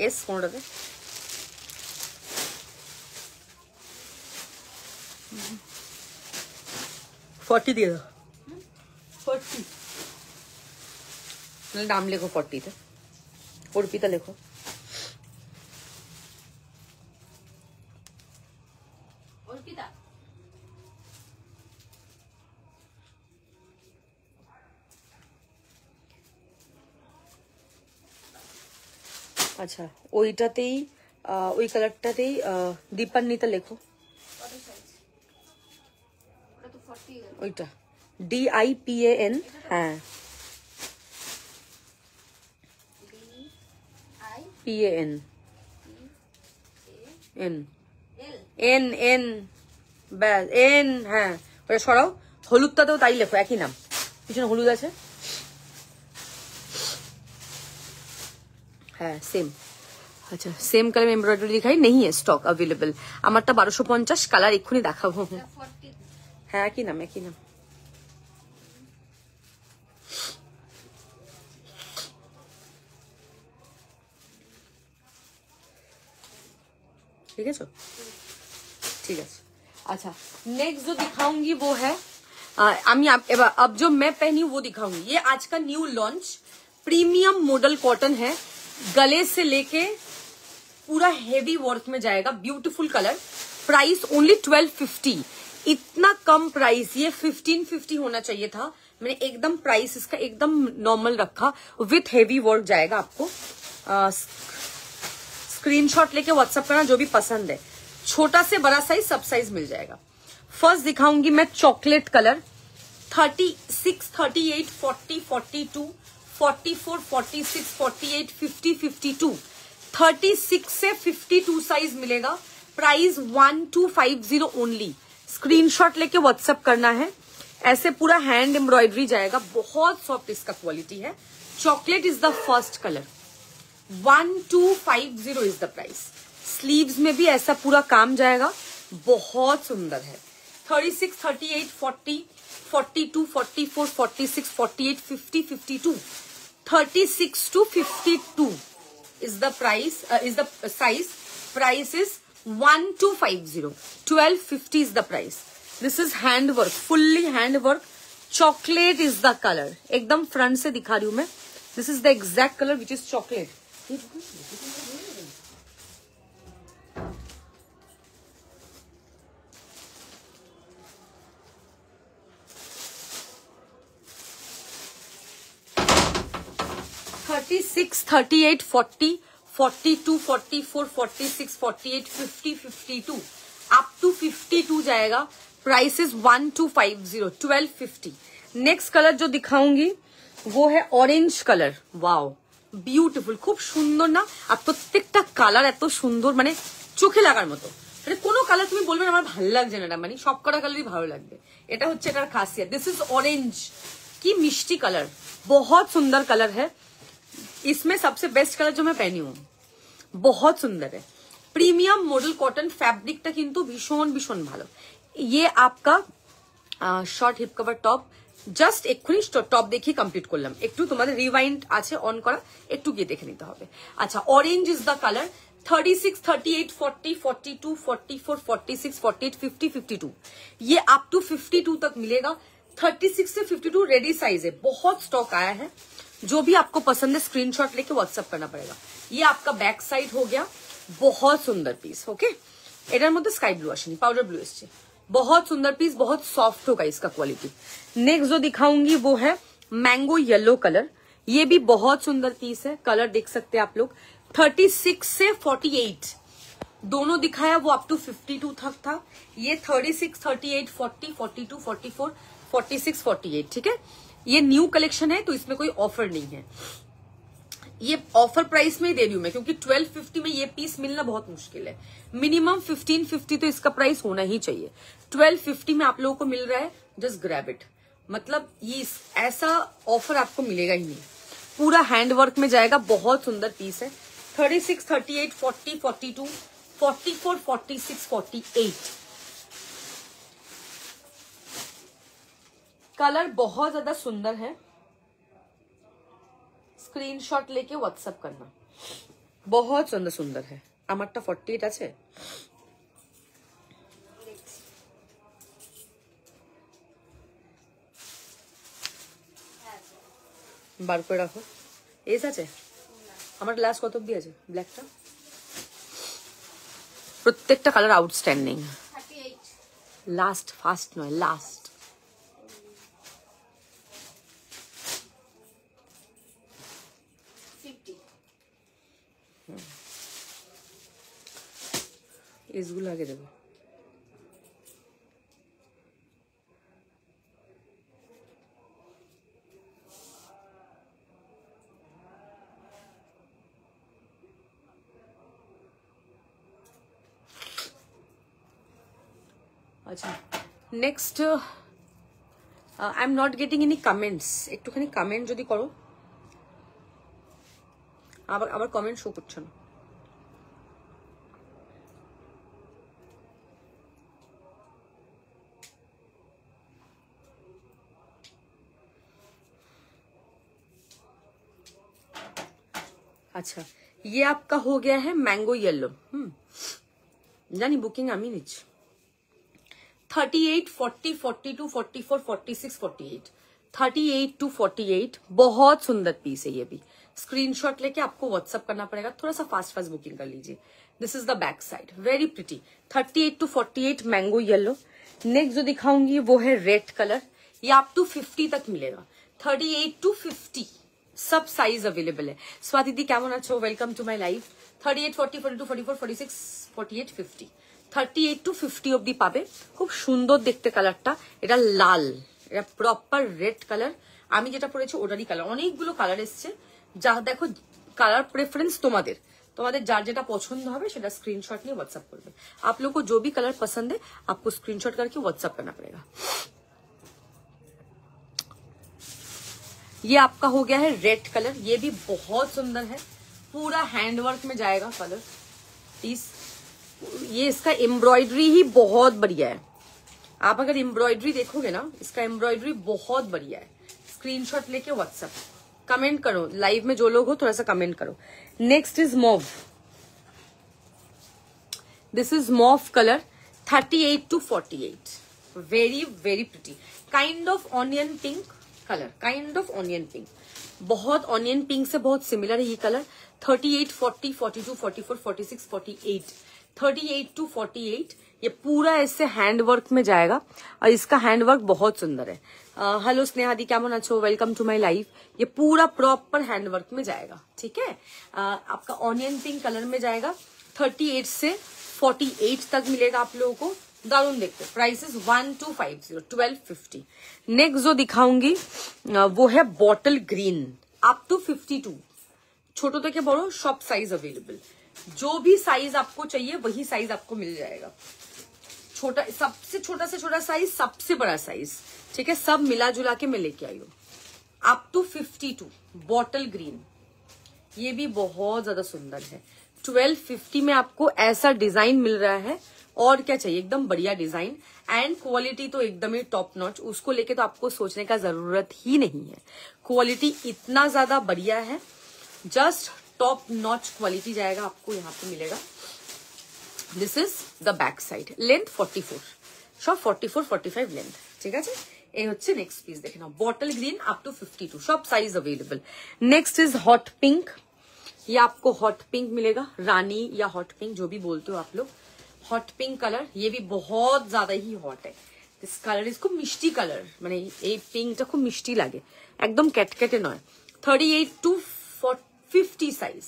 এস কোনটাতে? फोर्टी দিয়ে দাও। 40 नाम लिखो 40 थे। अर्पिता लिखो। अर्पिता আচ্ছা ওইটাতেই ওই কালারটাতেই দীপান্বিতা লেখো। কত সাইজ? ওটা তো 40 এর। ওইটা DIPAN। হ্যাঁ PAN N N N ব্যাস N। হ্যাঁ ওটা সরাও। হলুদটাতেও তাই লেখো, একই নাম, পিছনে হলুদ আছে। হ্যাঁ সেম। আচ্ছা সেম কালার এমব্রয়ডারি দিখাই नहीं है স্টক अवेलेबल। আমারটা 1250 কালার এক্ষুনি দেখাবো। 40 হ্যাঁ একই নাম একই নাম। ठीक है तो ठीक है। अच्छा नेक्स्ट जो दिखाऊंगी वो है अब जो मैं पहनी वो दिखाऊंगी। ये आज का new launch premium model cotton है। गले से लेके पूरा हेवी वर्क में जाएगा। Beautiful colour. Price only 1250। इतना कम प्राइस, ये 1550 होना चाहिए था। मैंने एकदम प्राइस इसका एकदम नॉर्मल रखा। विथ हेवी वर्क जाएगा आपको। स्क्रीनशॉट लेके व्हाट्सएप करना जो भी पसंद है। छोटा से बड़ा साइज सब साइज मिल जाएगा। फर्स्ट दिखाऊंगी मैं चॉकलेट कलर 36, 38, 40, 42, 44, 46, 48, 50, 52। 36 से 52 साइज मिलेगा। Price 1250 only. स्क्रीनशॉट लेके व्हाट्सएप करना है। ऐसे पूरा हैंड एम्ब्रॉयडरी जाएगा। बहुत सॉफ्ट इसका क्वालिटी है। Chocolate is the first colour. 1250 is the price. Sleeves में भी ऐसा पूरा काम जाएगा। बहुत सुंदर है। 36, 38, 40, 42, 44, 46, 48, 50, 52। 36 to 52 is the price, is the size. Price is 1250. 1250 is the price. This is hand work, fully hand work. Chocolate is the color. एकदम front से दिखा रही हूँ मैं। This is the exact color which is chocolate. 36, 38, 40, 42, 44, 46, 48, 50, 52 up to 52 जाएगा। Price is 1250, 1250। Next colour जो दिखाऊंगी वो है ऑरेंज कलर। वाओ বিউটিফুল, খুব সুন্দর না? আর প্রত্যেকটা কালার এত সুন্দর, মানে চোখে লাগার মতো। মানে কোনো কালার তুমি বলবেন আমার ভালো লাগছে না, মানে সব কটা কালারই ভালো লাগবে। এটা হচ্ছে এটার খাসিয়ত। This is orange. की मिष्टी कलर, बहुत सुंदर कलर है। इसमें सबसे बेस्ट कलर जो मैं पहनी हूँ, बहुत सुंदर है। Premium model cotton. फैब्रिकটা কিন্তু ভীষণ ভীষণ ভালো। ये आपका short hip cover top just এক্ষুনি টপ দেখিয়ে কমপ্লিট করলাম, একটু তোমাদের রিওয়াইন্ড আছে অন করা, একটু গিয়ে দেখে নিতে হবে। আচ্ছা, অরেঞ্জ ইজ দ্য কালার। 36, 38, 40, 42, 44, 46, 48, 50, 52, ये अप टू 52 तक मिलेगा। 36 से 52 रेडी साइज है, बहुत स्टॉक आया है। जो भी आपको पसंद है स्क्रीनशॉट लेके व्हाट्सएप करना पड़ेगा। ये आपका बैक साइड हो गया, बहुत सुंदर पीस। ओके, এটার মধ্যে স্কাই ব্লু আসেনি, পাউডার ব্লू এসছে। बहुत सुंदर पीस, बहुत सॉफ्ट होगा इसका क्वालिटी। नेक्स्ट जो दिखाऊंगी वो है मैंगो येलो कलर। ये भी बहुत सुंदर पीस है, कलर देख सकते हैं आप लोग। 36 से 48 दोनों दिखाया, वो अप टू 52 तक था। ये 36, 38, 40, 42, 44, 46, 48, ठीक है। ये न्यू कलेक्शन है तो इसमें कोई ऑफर नहीं है, ये ऑफर प्राइस में ही दे रही हूं मैं, क्योंकि 1250 में ये पीस मिलना बहुत मुश्किल है। मिनिमम 1550 तो इसका प्राइस होना ही चाहिए। 1250 में आप लोगों को मिल रहा है, जस्ट ग्रैब इट। मतलब ये ऐसा ऑफर आपको मिलेगा ही नहीं। पूरा हैंडवर्क में जाएगा, बहुत सुंदर पीस है। 36, 38, 40, 42, 44, 46, 48 कलर बहुत ज्यादा सुंदर है। स्क्रीनशॉट लेके व्हाट्सएप करना, बहुत सुंदर सुंदर है। আমারটা 48 আছে, বার করে রাখো। এস আছে আমার, লাস্ট কত অবধি আছে ব্ল্যাকটা? প্রত্যেকটা কালার আউটস্ট্যান্ডিং। 38, লাস্ট, ফার্স্ট নয়, লাস্ট। এসগুলো আগে দেবো। আচ্ছা, next I am not getting any comments. একটুখানি কমেন্ট যদি করো। আবার কমেন্ট শো করছে না। अच्छा, ये आपका हो गया है मैंगो येलो। जानी बुकिंग আমি নিচ্ছি। 38, 40, 42, 44, 46, 48, 38 to 48 बहुत सुंदर पीस है। ये भी स्क्रीनशॉट लेके आपको व्हाट्सएप करना पड़ेगा, थोड़ा सा फास्ट बुकिंग कर लीजिए। This is the back side, very pretty. 38 to 48 mango yellow. Next जो दिखाऊंगी वो है रेड कलर। ये आप टू 50 तक मिलेगा। 38 to 50 सब साइज अवेलेबल है। स्वाति दी কেমন আছো? Welcome to my life. 38, 40, 42, 44, 46, 48, 50, 38 to 50 অব্দি পাবে। খুব সুন্দর দেখতে কালারটা, এটা লাল, এটা প্রপার রেড কালার। আমি যেটা পরেছি ওটারই কালার। অনেকগুলো কালার এসছে, যা দেখো কালার প্রেফারেন্স তোমাদের, তোমাদের যার যেটা পছন্দ হবে সেটা स्क्रीनशॉट নিয়ে व्हाट्सएप করবে। आप लोग को जो भी कलर पसंद है आपको स्क्रीनशॉट करके व्हाट्सएप करना पड़ेगा। ये आपका हो गया है रेड कलर। ये भी बहुत सुंदर है, पूरा हैंडवर्क में जाएगा कलर पीस। ये इसका एम्ब्रॉयडरी ही बहुत बढ़िया है। आप अगर एम्ब्रॉयडरी देखोगे ना, इसका एम्ब्रॉयडरी बहुत बढ़िया है। स्क्रीनशॉट लेके व्हाट्सएप कमेंट करो। लाइव में जो लोग हो थोड़ा सा कमेंट करो। Next is mauve. This is mauve colour. 38 to 48 very very pretty, kind of onion pink colour, kind of onion pink. बहुत ऑनियन पिंक से बहुत सिमिलर है ये कलर। 38, 40, 42, 44, 46, 48, 38 to 48 ये पूरा ऐसे हैंडवर्क में जाएगा और इसका हैंडवर्क बहुत सुंदर है। हेलो स्नेहा दी কেমন আছো? Welcome to my life. ये पूरा प्रॉपर हैंडवर्क में जाएगा, ठीक है। आपका ऑनियन पिंक कलर में जाएगा। 38 से 48 तक मिलेगा आप लोगों को। दारुण देखते। प्राइसेस 1250, 1250। नेक्स्ट जो दिखाऊंगी वो है बॉटल ग्रीन, अप टू 52। छोटो থেকে বড় সব साइज अवेलेबल। जो भी साइज आपको चाहिए वही साइज आपको मिल जाएगा। छोटा, सबसे छोटा से छोटा साइज, सबसे बड़ा साइज, ठीक है, सब मिला जुला के मैं लेके आई हूँ। Up to 52 bottle green. ये भी बहुत ज्यादा सुंदर है। 1250 में आपको ऐसा डिजाइन मिल रहा है, और क्या चाहिए, एकदम बढ़िया डिजाइन एंड क्वालिटी तो एकदम ही टॉप नॉच। उसको लेके तो आपको सोचने का जरूरत ही नहीं है, क्वालिटी इतना ज्यादा बढ़िया है, जस्ट टॉप नॉच क्वालिटी जाएगा आपको यहाँ पे मिलेगा। This is the back side, length 44, সব 44 45 লেন্থ, ঠিক আছে। এই হচ্ছে নেক্সট পিস, দেখে নাও, বটল গ্রিন আপ টू 52, সব size available. Next is hot pink, ये आपको हॉट पिंक मिलेगा, रानी या हॉट पिंक जो भी बोलते हो आप लोग। हॉट पिंक कलर, ये भी बहुत ज्यादा ही हॉट है। दिस कलर इज खूब मिष्टी कलर, মানে এই পিঙ্কটা খুব মিষ্টি লাগে, একদম ক্যাটক্যাটে নয়। 38 to 50 সাইজ,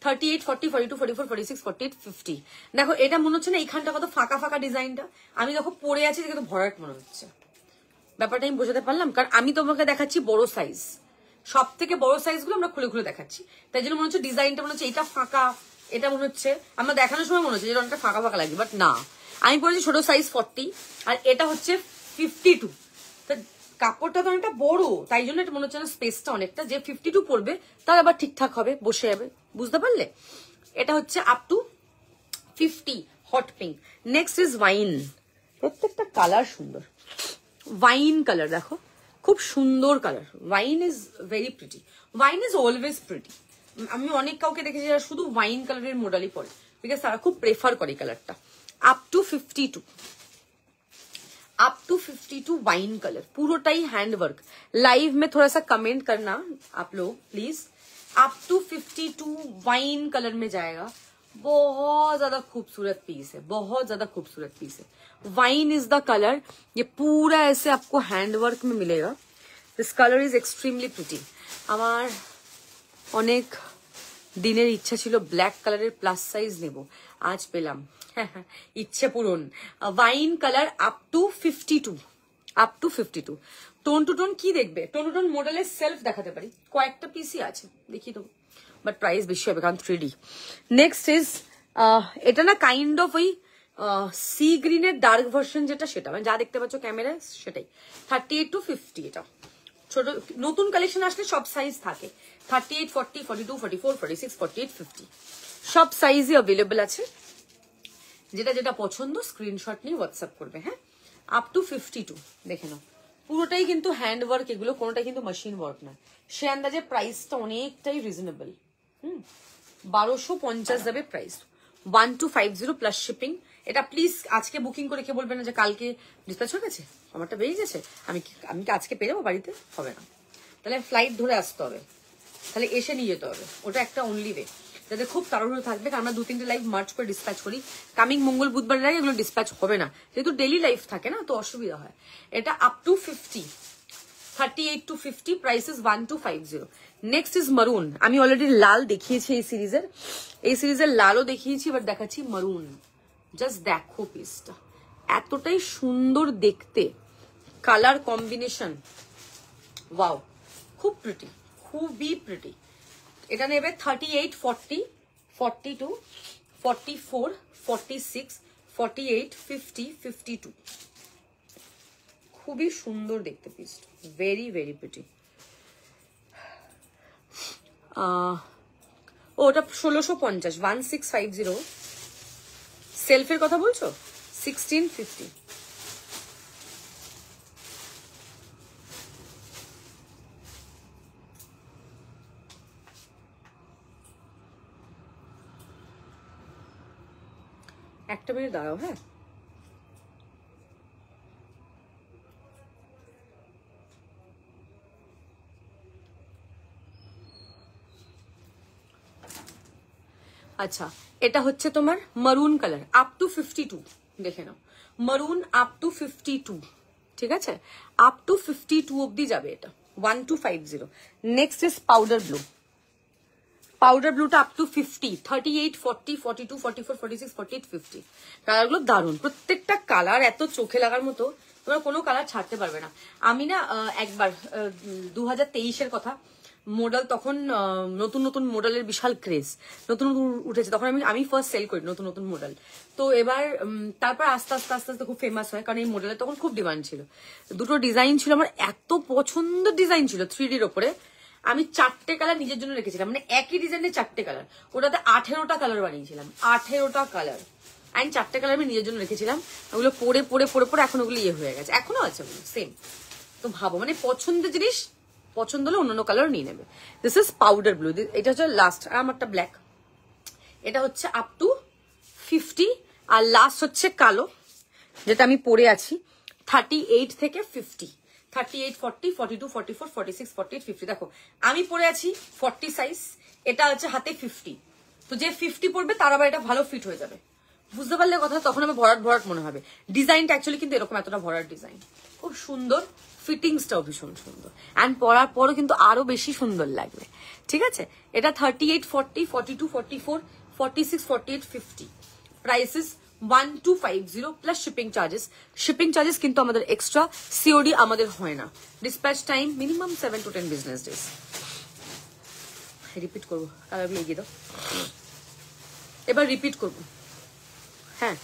38 40 42 44 46 48 50। দেখো এটা মনে হচ্ছে না এইখানটা কত ফাঁকা ফাঁকা ডিজাইনটা, আমি দেখো পরে আছি কিন্তু ভরাট মনে হচ্ছে। ব্যাপারটা আমি বোঝাতে পারলাম, কারণ আমি তোমাকে দেখাচ্ছি বড় সাইজ, সব থেকে বড় সাইজ গুলো আমরা খুলে খুলে দেখাচ্ছি, তাই জন্য মনে হচ্ছে ডিজাইনটা মনে হচ্ছে এটা ফাঁকা, এটা মনে হচ্ছে আমরা দেখানোর সময় মনে হচ্ছে যেটা অনেকটা ফাঁকা ফাঁকা লাগছে, বাট না, আমি পরেছি ছোট সাইজ 40 আর এটা হচ্ছে 52। কাপড়টা তো অনেকটা বড়, তাই জন্য এটা মনে হচ্ছে না স্পেসটা অনেকটা, যে 52 পড়বে তার আবার ঠিকঠাক হবে, বসে যাবে, বুঝতে পারলে। এটা হচ্ছে up to 50 hot pink. Next is wine, প্রত্যেকটা কালার সুন্দর। ওয়াইন কালার দেখো, খুব সুন্দর colour. Wine is very pretty, wine is always pretty. আমি অনেক কাউকে দেখেছি যারা শুধু ওয়াইন কালারের মডেলই পরে, বিকজ তারা খুব প্রেফার করে কালারটা। Up to 52, up to 52 wine colour, पूरोटाई हैंडवर्क। लाइव में थोड़ा सा कमेंट करना आप लोग please. Up to 52 wine colour में जाएगा, बहुत ज्यादा खूबसूरत पीस है, बहुत ज्यादा खूबसूरत पीस है। वाइन इज द कलर, ये पूरा ऐसे आपको हैंडवर्क में मिलेगा। This colour is extremely pretty. আমার অনেক দিনের ইচ্ছা ছিল ব্ল্যাক কালারের প্লাস সাইজ নেব, আজ পেলাম, ইচ্ছে পূরণ। Wine colour up to 52, up to 52। Tone to tone কি দেখবে, টোন টু টোন মডেলের সেলফ দেখাতে পারি, কয়েকটা পিসই আছে, দেখিয়ে দেবো, বাট প্রাইস বেশি হবে কারণ 3D। নেক্সট ইজ, এটা না কাইন্ড অফ ওই সি গ্রিনের ডার্ক ভার্সন যেটা, সেটা মানে যা দেখতে পাচ্ছ ক্যামেরায় সেটাই। 38 to 50, এটা ছোট নতুন কালেকশন আসলে সব সাইজ থাকে, 38 40 42 44 46 48 50 সব সাইজই অ্যাভেলেবল আছে। যেটা যেটা পছন্দ স্ক্রিনশট নিয়ে হোয়াটসঅ্যাপ করবে। হ্যাঁ, আপ টু 52 দেখে নাও, পুরোটাই কিন্তু হ্যান্ড ওয়ার্ক, এগুলো কোনোটাই কিন্তু মেশিন ওয়ার্ক না। সে আন্দাজে প্রাইসটা অনেকটাই রিজনেবল, 1250 যাবে প্রাইস, 1250 প্লাস শিপিং। এটা প্লিজ আজকে বুকিং করে কে বলবে না যে কালকে ডিসপ্যাচ হয়ে গেছে, আমারটা বেরিয়ে গেছে, আমি কি আজকে পেয়ে যাবো বাড়িতে, হবে না, তাহলে ফ্লাইট ধরে আসতে হবে, তাহলে এসে নিয়ে যেতে হবে, ওটা একটা অনলি ওয়ে, যাতে খুব তাড়াহুড়ো থাকবে, কারণ আমরা 2-3টে লাইভ মার্চ করে ডিসপ্যাচ করি, কামিং মঙ্গল বুধবারের আগে এগুলো ডিসপ্যাচ হবে না, যেহেতু ডেলি লাইফ থাকে না, তো অসুবিধা হয়। এটা up to 50, 38 to 50, price is 1250। Next is মারুন, আমি অলরেডি লাল দেখিয়েছি এই সিরিজের লালও দেখিয়েছি, এবার দেখাচ্ছি মারুন। জাস্ট দেখো পিসটা, এতটাই সুন্দর দেখতে, কালার কম্বিনেশন, ওয়াও, খুব প্রিটি, খুবই প্রিটি। এটা নেবে 38 40 42 44 46 48 50 52, খুবই সুন্দর দেখতে পিসটা, ভেরি ভেরি প্রিটি। ওটা 1650, 1650। সেলফের কথা বলছো, 1650। একটা মিনিট দাঁড়াও। হ্যাঁ, আচ্ছা, এটা হচ্ছে তোমার মারুন কালার, আপ টু 52, দেখে নাও, মারুন আপ টু 52, ঠিক আছে, আপ টু 52 অব্দি যাবে এটা, 1250। Next is powder blue, powder ব্লুটা আপ টু 50, 38 40 42 44 46 48 50। কালারগুলো দারুণ, প্রত্যেকটা কালার এত চোখে লাগার মতো, তোমরা কোনো কালার ছাড়তে পারবে না। আমি না একবার 2023-এর কথা, মডেল তখন নতুন নতুন মডেলের বিশাল ক্রেজ, নতুন নতুন উঠেছে, তখন আমি ফার্স্ট সেল করি নতুন নতুন মডেল। তো এবার তারপর আস্তে আস্তে আস্তে আস্তে খুব ফেমাস হয়, কারণ এই মডেলের তখন খুব ডিমান্ড ছিল। দুটো ডিজাইন ছিল আমার এত পছন্দের ডিজাইন ছিল, 3Dর ওপরে, আমি 4টে কালার নিজের জন্য রেখেছিলাম, মানে একই ডিজাইনের 4টে কালার, ওটাতে 18টা কালার বানিয়েছিলাম, 18টা কালার, অ্যান্ড 4টে কালার আমি নিজের জন্য রেখেছিলাম। ওগুলো পরে পরে পরে পরে এখন ওগুলো হয়ে গেছে, এখনো আছে সেম। তো ভাবো মানে পছন্দের জিনিস পছন্দ হলে অন্যান্য কালার নিয়ে নেবে। দিস ইজ পাউডার ব্লু, এটা হচ্ছে লাস্ট, আর আমারটা ব্ল্যাক, এটা হচ্ছে আপ টু 50, আর লাস্ট হচ্ছে কালো যেটা আমি পরে আছি 38 থেকে 50, 38, 40, 42, 44, 46, 48, 50। দেখো আমি পরে আছি 40 সাইজ, এটা হচ্ছে হাতে 50, তো যে 50 পরবে তার আবার এটা ভালো ফিট হয়ে যাবে, বুঝতে পারলে কথা? তখন আমার ভরাট ভরাট মনে হবে। ডিজাইনটা অ্যাকচুয়ালি কিন্তু এরকম এতটা ভরাট ডিজাইন, খুব সুন্দর, ফিটিংসটাও ভীষণ সুন্দর, অ্যান্ড পরার পরও কিন্তু আরো বেশি সুন্দর লাগবে, ঠিক আছে? এটা 38, 40, 42, 44, 46, 48, 50, prices 1250 plus shipping charges. Shipping charges কিন্তু আমাদের এক্সট্রা, সিওডি আমাদের হয় না, dispatch time minimum 7 to 10 business days. Repeat করবো, কালারগুলো এগিয়ে দাও, এবার রিপিট করবো, হ্যাঁ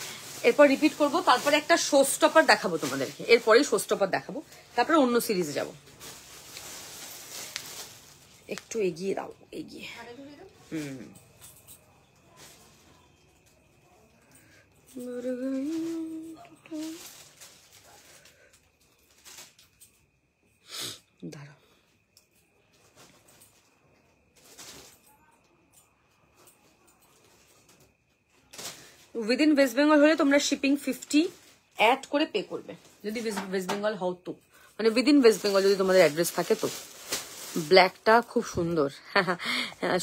এরপর রিপিট করবো, তারপরে একটা শো স্টপার দেখাবো তোমাদেরকে, এরপরেই শো স্টপার দেখাবো, তারপরে অন্য সিরিজে যাব। একটু এগিয়ে দাও, এগিয়ে, দাঁড়াও, উইদিন ওয়েস্ট বেঙ্গল হলে তোমরা শিপিং 50 অ্যাড করে পে করবে, যদি ওয়েস্ট বেঙ্গল হও তো, মানে উইদিন ওয়েস্ট বেঙ্গল যদি তোমাদের অ্যাড্রেস থাকে তো। ব্ল্যাকটা খুব সুন্দর,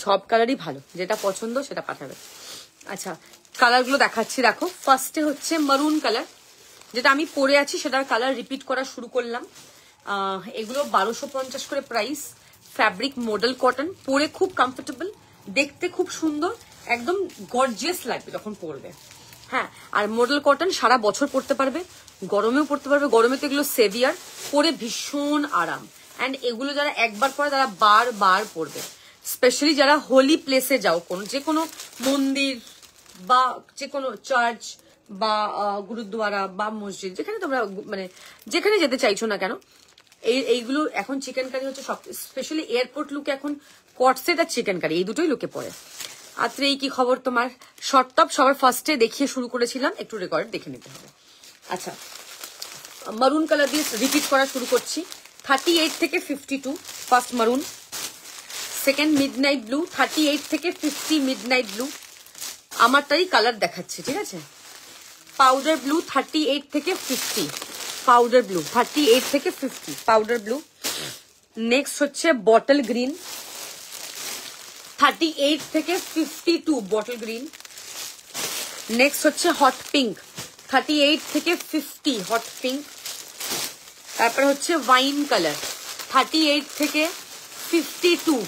সব কালারই ভালো, যেটা পছন্দ সেটা পাঠাবে। আচ্ছা কালারগুলো দেখাচ্ছি, দেখো ফার্স্টে হচ্ছে মারুন কালার, যেটা আমি পরে আছি সেটার কালার রিপিট করা শুরু করলাম। এগুলো 1250 করে প্রাইস, ফ্যাব্রিক মডেল কটন, পরে খুব কমফোর্টেবল, দেখতে খুব সুন্দর, একদম গর্জিয়াস লাগবে যখন পরবে। হ্যাঁ, আর মডেল কটন সারা বছর পরতে পারবে, গরমেও পরতে পারবে, গরমে তো এগুলো সেভিয়ার, পরে ভীষণ আরাম, অ্যান্ড এগুলো যারা একবার পরে তারা বারবার পরবে, স্পেশালি যারা হোলি প্লেসে যাও, যে কোনো মন্দির বা যে কোনো চার্চ বা গুরুদ্বারা বা মসজিদ, যেখানে তোমরা মানে যেখানে যেতে চাইছো না কেন, এইগুলো এখন চিকেন কারি হচ্ছে সব, স্পেশালি এয়ারপোর্ট লুকে এখন কটসেট আর চিকেন কারি এই দুটোই লুকে পড়ে। আর এই কি খবর তোমার? শর্ট টপ সবার ফার্স্টে দেখিয়ে শুরু করেছিলাম, একটু রেকর্ড দেখে নিতে হবে। আচ্ছা মারুন কালার দিয়ে রিপিট করা শুরু করছি, 38 থেকে 52 ফার্স্ট মারুন, সেকেন্ড মিডনাইট ব্লু, 38 থেকে 50 মিডনাইট ব্লু, আমারটাই কালার দেখাচ্ছি, ঠিক আছে? পাউডার ব্লু 38 থেকে 50, পাউডার ব্লু 38 থেকে 50 পাউডার ব্লু। নেক্সট হচ্ছে বটল গ্রিন 38 থেকে 52 বটল গ্রিন। নেক্সট হচ্ছে হট পিঙ্ক 38 থেকে 50 হট পিঙ্ক। তারপর হচ্ছে ওয়াইন কালার 38 থেকে 52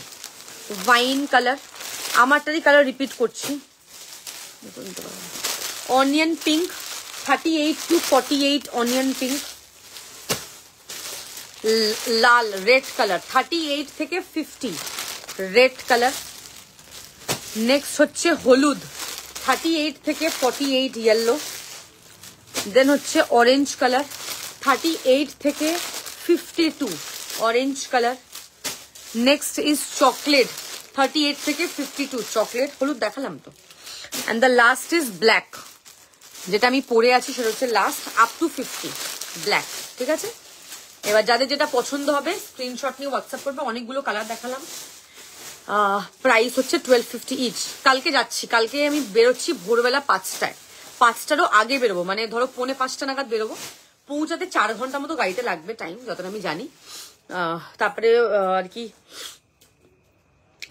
ওয়াইন কালার। আমারটারই কালার রিপিট করছি, onion pink 38 to 48 onion pink. Lal red colour 38 থেকে 50 রেড কালার। নেক্সট হচ্ছে হলুদ 38 থেকে 48 ইয়েলো। দেন হচ্ছে অরেঞ্জ কালার 38 থেকে 52 orange colour. Next is chocolate 38 থেকে 52 চকলেট, হলুদ দেখালাম তো। And the last is black, যেটা আমি পরে আছি সেটা হচ্ছে লাস্ট আপ টু 50 ব্ল্যাক, ঠিক আছে? এবার যাদের যেটা পছন্দ হবে স্ক্রিনশট নিয়ে হোয়াটসঅ্যাপ করবে। অনেকগুলো কালার দেখালাম, প্রাইস হচ্ছে 1250 ইচ। কালকে যাচ্ছি, কালকে আমি বেরোচ্ছি ভোরবেলা 5টায়, 5টারও আগে বেরোবো, মানে ধরো 4:45 নাগাদ বেরোবো। পৌঁছাতে 4 ঘন্টা মতো গাড়িতে লাগবে টাইম, যতটা আমি জানি। তারপরে আর কি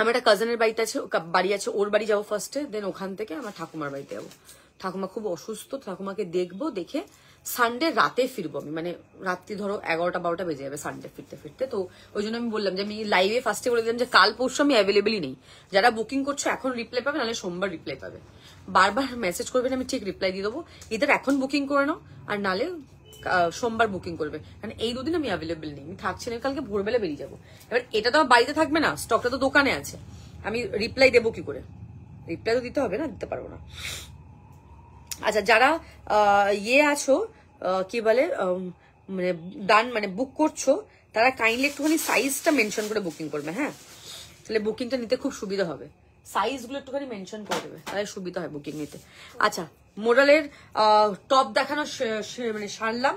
আমার একটা কাজিনের বাড়ি আছে, ওর বাড়ি যাবো ফার্স্টে, দেন ওখান থেকে আমার ঠাকুমার বাড়িতে যাবো। ঠাকুমা খুব অসুস্থ, ঠাকুমাকে দেখবো, দেখে সানডে রাতে ফিরবো আমি, মানে রাত্রি ধরো 11টা-12টা বেজে যাবে সানডে ফিরতে ফিরতে। তো ওই জন্য আমি বললাম যে আমি লাইভে ফার্স্টে বলে দিলাম যে কাল পরশু আমি অ্যাভেলেবেলই নেই, যারা বুকিং করছো এখন রিপ্লাই পাবে, নাহলে সোমবার রিপ্লাই পাবে। বারবার মেসেজ করবেন, আমি ঠিক রিপ্লাই দিয়ে দেবো। ইদার এখন বুকিং করে নাও, আর নালে সোমবার বুকিং করবে, কারণ এই দুদিন আমি অ্যাভেলেবেল নেই, আমি থাকছি না, কালকে ভোরবেলা বেরিয়ে যাবো। এবার এটা তো আমার বাড়িতে থাকবে না, স্টকটা তো দোকানে আছে, আমি রিপ্লাই দেবো কি করে? রিপ্লাই তো দিতে হবে না, দিতে পারবো না। আচ্ছা যারা ইয়ে আছো কি বলে মানে বুক করছো, তারা কাইন্ডলি একটুখানি সাইজটা মেনশন করে বুকিং করবে, হ্যাঁ? তাহলে বুকিংটা নিতে খুব সুবিধা হবে। সাইজগুলো একটুখানি মেনশন করে দেবে, তাহলে সুবিধা হয় বুকিং নিতে। আচ্ছা, মোডালের টপ দেখানো মানে সারলাম,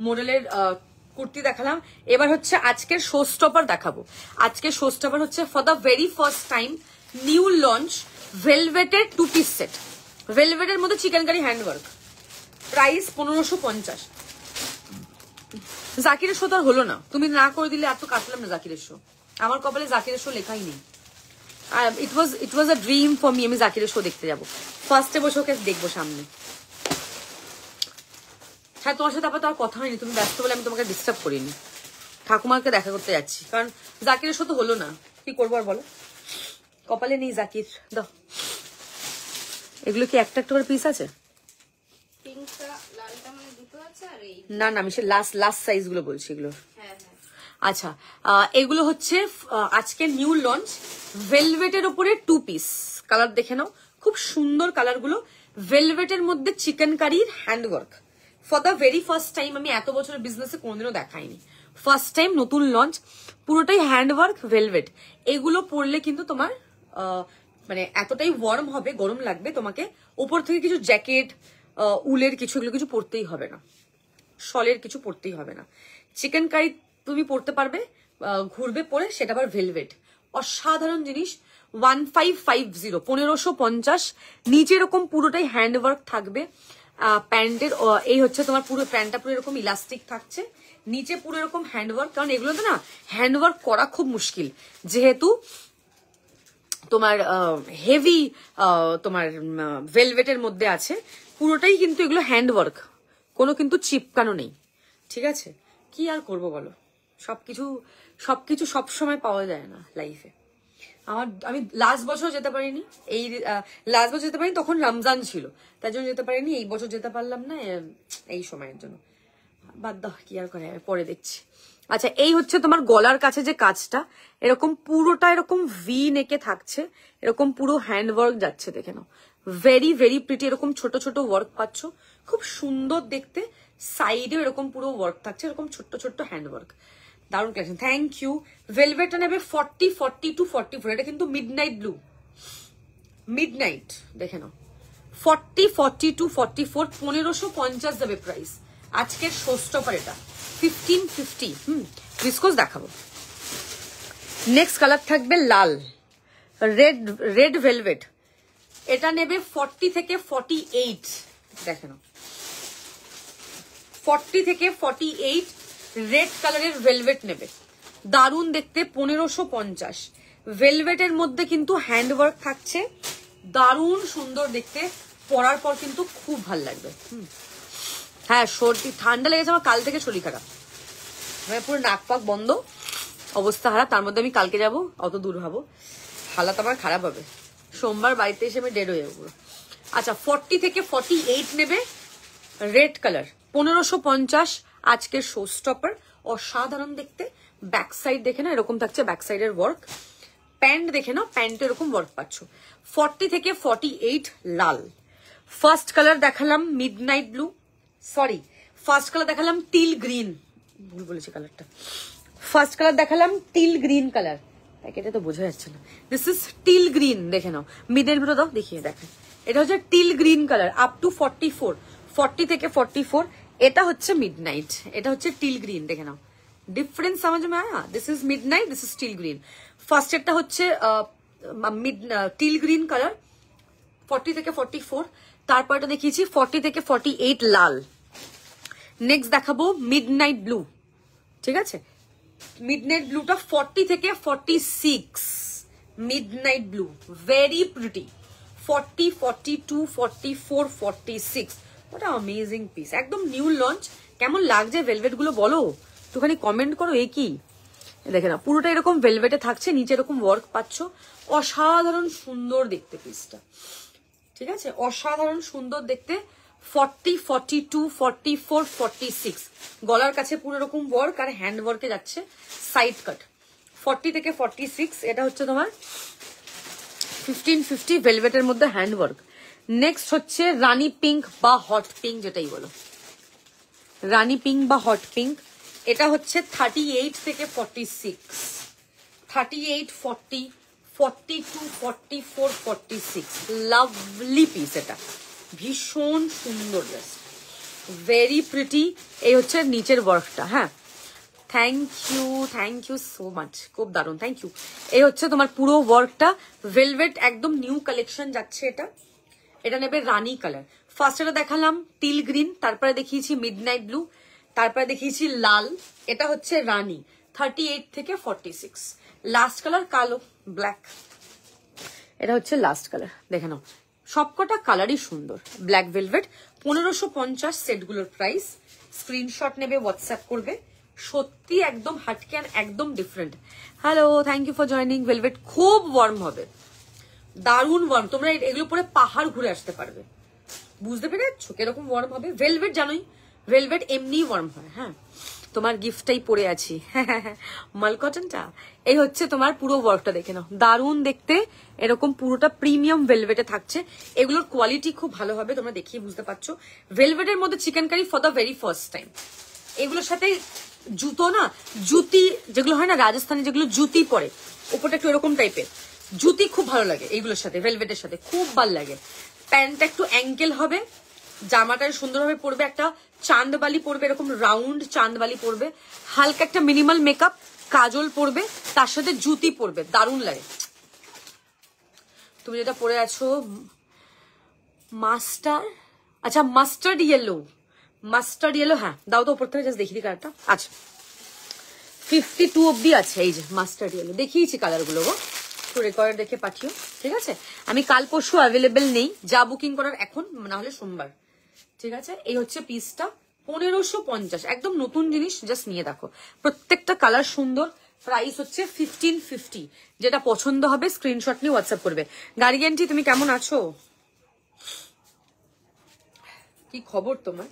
মোডালের কুর্তি দেখালাম। এবার হচ্ছে আজকের শো স্টপার দেখাবো। আজকের শো স্টপার হচ্ছে for the very first time new launch ভেলভেটের 2 পিস সেট। ভেলভেটের মধ্যে চিকেনকারি হ্যান্ডওয়ার্ক, প্রাইস 1550। জাকিরের শো তো আর হলো না, তুমি না করে দিলে আর তো কাটলাম না জাকিরের শো। আমার কপালে জাকিরের শো লেখাই নেই। ইট ওয়াজ আ ড্রিম ফর মি, আমি জাকিরের শো দেখতে যাবো, ফার্স্টে বসে ওকে দেখবো সামনে। হ্যাঁ, তোমার সাথে আবার তো আর কথা হয়নি, তুমি ব্যস্ত বলে আমি তোমাকে ডিস্টার্ব করিনি। ঠাকুমাকে দেখা করতে যাচ্ছি, কারণ জাকিরের শো তো হলো না, কি করবো আর বলো, কপালে নেই জাকির। দাও, এগুলো কি একটা একটা করে পিস আছে? পিঙ্কটা লালটা মানে দুটো আছে আর এই না না, আমি সে লাস্ট সাইজ গুলো বলছি এগুলো। হ্যাঁ। আচ্ছা, এগুলো হচ্ছে আজকে নিউ লঞ্চ ভেলভেটের উপরে 2 পিস। কালার দেখে নাও, খুব সুন্দর কালার গুলো। ভেলভেটের মধ্যে চিকেন কারির handwork, for the very first time. আমি এত বছরের বিজনেসে কোনোদিনও দেখাইনি, ফার্স্ট টাইম নতুন লঞ্চ, পুরোটাই হ্যান্ডওয়ার্ক ভেলভেট। এগুলো পরলে কিন্তু তোমার মানে এতটাই ওয়ার্ম হবে, গরম লাগবে তোমাকে। উপর থেকে কিছু জ্যাকেট, উলের কিছু, এগুলো কিছু পরতেই হবে না, শলের কিছু পরতেই হবে না। চিকেন কারি তুমি পরতে পারবে, ঘুরবে পরে, সেটা আবার ভেলভেট। অসাধারণ জিনিস। 1550, 1550। নিচে এরকম পুরোটাই হ্যান্ডওয়ার্ক থাকবে প্যান্টের। এই হচ্ছে তোমার পুরো প্যান্টটা পুরো এরকম ইলাস্টিক থাকছে, নিচে পুরো এরকম হ্যান্ডওয়ার্ক। কারণ এগুলোতে না হ্যান্ডওয়ার্ক করা খুব মুশকিল, যেহেতু তোমার হেভি তোমার ভেলভেটের মধ্যে আছে, পুরোটাই কিন্তু এগুলো হ্যান্ডওয়ার্ক, কোনো কিন্তু চিপকানো নেই। ঠিক আছে, কি আর করব বলো, সবকিছু সবসময় পাওয়া যায় না লাইফে। আমি লাস্ট বছর যেতে পারিনি, এই লাস্ট বছর যেতে পারিনি, তখন রমজান ছিল, তার জন্য যেতে পারিনি। এই বছর যেতে পারলাম না এই সময়ের জন্য, বাদ দাও, কি আর করে, পরে দেখছি। আচ্ছা, এই হচ্ছে তোমার গলার কাছে যে কাজটা, এরকম পুরোটা এরকম ভি নেকে থাকছে, এরকম পুরো হ্যান্ড ওয়ার্ক যাচ্ছে, দেখে নাও। ভেরি ভেরি প্রিটি, এরকম ছোট ছোট ওয়ার্ক পাচ্ছ, খুব সুন্দর দেখতে। সাইডেও এরকম পুরো ওয়ার্ক থাকছে, এরকম ছোট্ট ছোট্ট হ্যান্ড ওয়ার্ক। দারুণ কালেকশন, থ্যাংক ইউ। ভেলভেটটা নেবে 40, 42, 44। এটা কিন্তু মিডনাইট ব্লু, মিডনাইট, দেখে নাও। 40, 42, 44, 1550 যাবে প্রাইস। আজকের শো স্টপার এটা 1550। ভিসকোস দেখাবো। নেক্সট কালার থাকবে লাল, রেড ভেলভেট। এটা নেবে 40 থেকে 48, দেখে নাও। 40 থেকে 48 রেড কালারের ভেলভেট নেবে, দারুণ দেখতে। 1550। ভেলভেটের মধ্যে কিন্তু হ্যান্ডওয়ার্ক থাকছে, দারুণ সুন্দর দেখতে, পরার পর কিন্তু খুব ভাল লাগবে। হ্যাঁ, সর্দি ঠান্ডা লেগেছে আমার, কাল থেকে শরীর খারাপ, মানে পুরো নাক পাক বন্ধ, অবস্থা খারাপ। তার মধ্যে আমি কালকে যাব, অত দূর ভাবো, হালাত আমার খারাপ হবে। সোমবার বাড়িতে এসে আমি ডেড হয়ে যাবো। আচ্ছা, 40 থেকে 48 নেবে, রেড কালার, 1550। আজকের শো স্টপার, অসাধারণ দেখতে। ব্যাক সাইড দেখে না, এরকম থাকছে ব্যাক সাইডের ওয়ার্ক। প্যান্ট দেখে না, প্যান্টে এরকম ওয়ার্ক পাচ্ছ। 40 থেকে 48 লাল। ফার্স্ট কালার দেখালাম midnight blue, sorry, first colour দেখালাম টিল গ্রিন, ভুল বলেছি কালারটা। ফার্স্ট কালার দেখালাম টিল গ্রিন কালার, প্যাকেটে তো বোঝা যাচ্ছে না। দিস ইজ টিল গ্রিন, দেখে নাও। মিডনাইট ব্লু দাও, দেখিয়ে দেখেন। এটা হচ্ছে till green colour, up two 44, 40 থেকে 44। এটা হচ্ছে মিডনাইট, এটা হচ্ছে টিল গ্রিন, দেখে নাও। ডিফারেন্স समझ में आया? This is midnight, this is till green. First একটা হচ্ছে টিল গ্রিন কালার, 40 থেকে 44। তারপরটা দেখিয়েছি 40 থেকে 48 লাল। নেক্সট দেখাবো মিডনাইট ব্লু, ঠিক আছে। মিডনাইট ব্লুটা 40 থেকে 46, midnight blue, very pretty. 40, 42, 44, 46, what an amazing piece, একদম নিউ লঞ্চ। কেমন লাগছে ভেলভেট গুলো বলো, একটুখানি কমেন্ট করো। এই কি দেখে না, পুরোটা এরকম ভেলভেটে থাকছে, নিচে এরকম ওয়ার্ক পাচ্ছ, অসাধারণ সুন্দর দেখতে পিসটা, ঠিক আছে, অসাধারণ সুন্দর দেখতে। 40, 42, 44, 46, গলার কাছে পুরো এরকম ওয়ার্ক আর হ্যান্ড ওয়ার্কে যাচ্ছে, সাইড কাট। 40 থেকে 46, এটা হচ্ছে তোমার 1550 ভেলভেটের মধ্যে হ্যান্ড ওয়ার্ক। নেক্সট হচ্ছে রানী পিঙ্ক বা হট পিঙ্ক, যেটাই বলো, রানী পিঙ্ক বা হট পিঙ্ক। এটা হচ্ছে 38 থেকে 46, 38, 40, 42, 44, 46 লাভলি পিস। এটা ভীষণ সুন্দর, জাস্ট ভেরি প্রিটি। এই হচ্ছে নিচের ওয়ার্কটা। হ্যাঁ, থ্যাংক ইউ সো মাচ, খুব দারুণ, থ্যাংক ইউ। এই হচ্ছে তোমার পুরো ওয়ার্কটা, ভেলভেট একদম নিউ কালেকশন যাচ্ছে এটা। এটা নেবে রানী কালার। ফার্স্ট এটা দেখালাম টিল গ্রিন, তারপরে দেখিয়েছি মিডনাইট ব্লু, তারপরে দেখিয়েছি লাল। এটা হচ্ছে রানী 38 থেকে 46। লাস্ট কালার কালো, ব্ল্যাক। এটা হচ্ছে লাস্ট কালার, দেখে নাও। সবকটা কালারই সুন্দর। ব্ল্যাক ভেলভেট 1550 সেটগুলোর প্রাইস। স্ক্রিনশট নেবে, হোয়াটসঅ্যাপ করবে। সত্যি একদম হাটকে, একদম different. Hello, thank you for joining. Velvet খুব ওয়ার্ম হবে, দারুণ ওয়ার্ম। তোমরা এগুলো পরে পাহাড় ঘুরে আসতে পারবে। বুঝতে পেরেছো কিরকম ওয়ার্ম হবে? ভেলভেট জানোই, ভেলভেট এমনি ওয়ার্ম হয়। হ্যাঁ, তোমার গিফটটাই পরে আছি, মালকটনটা। এই হচ্ছে তোমার পুরো ওয়ার্কটা, দেখে নাও, দারুণ দেখতে। এরকম পুরোটা প্রিমিয়াম ভেলভেটে থাকছে। এগুলোর কোয়ালিটি খুব ভালো হবে, তোমরা দেখিয়ে বুঝতে পারছো। ভেলভেটের মধ্যে chikankari for the very first time. এগুলোর সাথে জুতো না, জুতি যেগুলো হয় না রাজস্থানে, যেগুলো জুতি পরে উপরটা একটু এরকম টাইপের জুতি, খুব ভালো লাগে এইগুলোর সাথে, ভেলভেটের সাথে খুব ভালো লাগে। প্যান্টটা একটু অ্যাঙ্কেল হবে, জামাটা সুন্দরভাবে পরবে, একটা চাঁদবালি পরবে, এরকম রাউন্ড চাঁদবালি পরবে, হালকা একটা মিনিমাল মেকআপ, কাজল পরবে, তার সাথে জুতি পরবে, দারুণ লাগে। তুমি যেটা পরে আছো মাস্টার্ড ইয়েলো, হ্যাঁ দাও তো উপর থেকে, জাস্ট দেখি কালারটা। আচ্ছা, 52 অব্দি আছে। এই যে মাস্টার্ড ইয়েলো দেখিয়েছি কালারগুলো, গো তো রেকর্ড দেখে পাঠিও, ঠিক আছে? আমি কাল পরশু অ্যাভেলেবেল নেই, যা বুকিং করার এখন, না হলে সোমবার, ঠিক আছে? এই হচ্ছে পিসটা 1550, একদম নতুন জিনিস, জাস্ট নিয়ে দেখো। প্রত্যেকটা কালার সুন্দর। প্রাইস হচ্ছে 1550। যেটা পছন্দ হবে স্ক্রিনশট নিয়ে হোয়াটসঅ্যাপ করবে। গার্গিয়ানটি, তুমি কেমন আছো? কি খবর তোমার?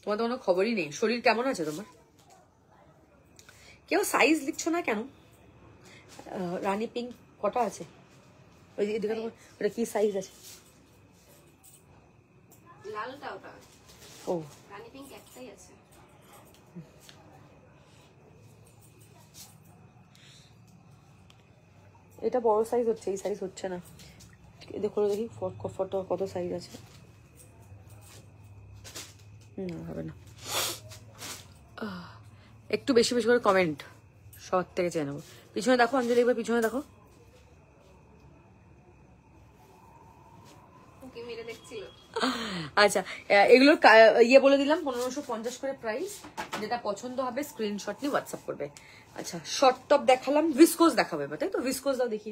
তোমার তো কোনো খবরই নেই। শরীর কেমন আছে তোমার? কেউ সাইজ লিখছো না কেন? রানী পিঙ্ক কটা আছে? ওই এদিকে ওটা কি সাইজ আছে? লালটা ওটা। ও, রানী পিঙ্ক একটাই আছে। এটা বড় সাইজ হচ্ছে, এই সাইজ হচ্ছে না। দেখো দেখি ফটো কত সাইজ আছে। হবে না। একটু বেশি বেশি করে কমেন্ট, শর্ট থেকে চেয়ে নেবো। পিছনে দেখো অঞ্জলি, একবার পিছনে দেখো। আচ্ছা, এগুলোর ইয়ে বলে দিলাম, 1550 করে প্রাইস। যেটা পছন্দ হবে স্ক্রিনশট নিয়ে হোয়াটসঅ্যাপ করবে। আচ্ছা, শর্ট টপ দেখালাম, ভিসকোস দেখাবো এবার, তাই তো? ভিসকোস দাও দেখি।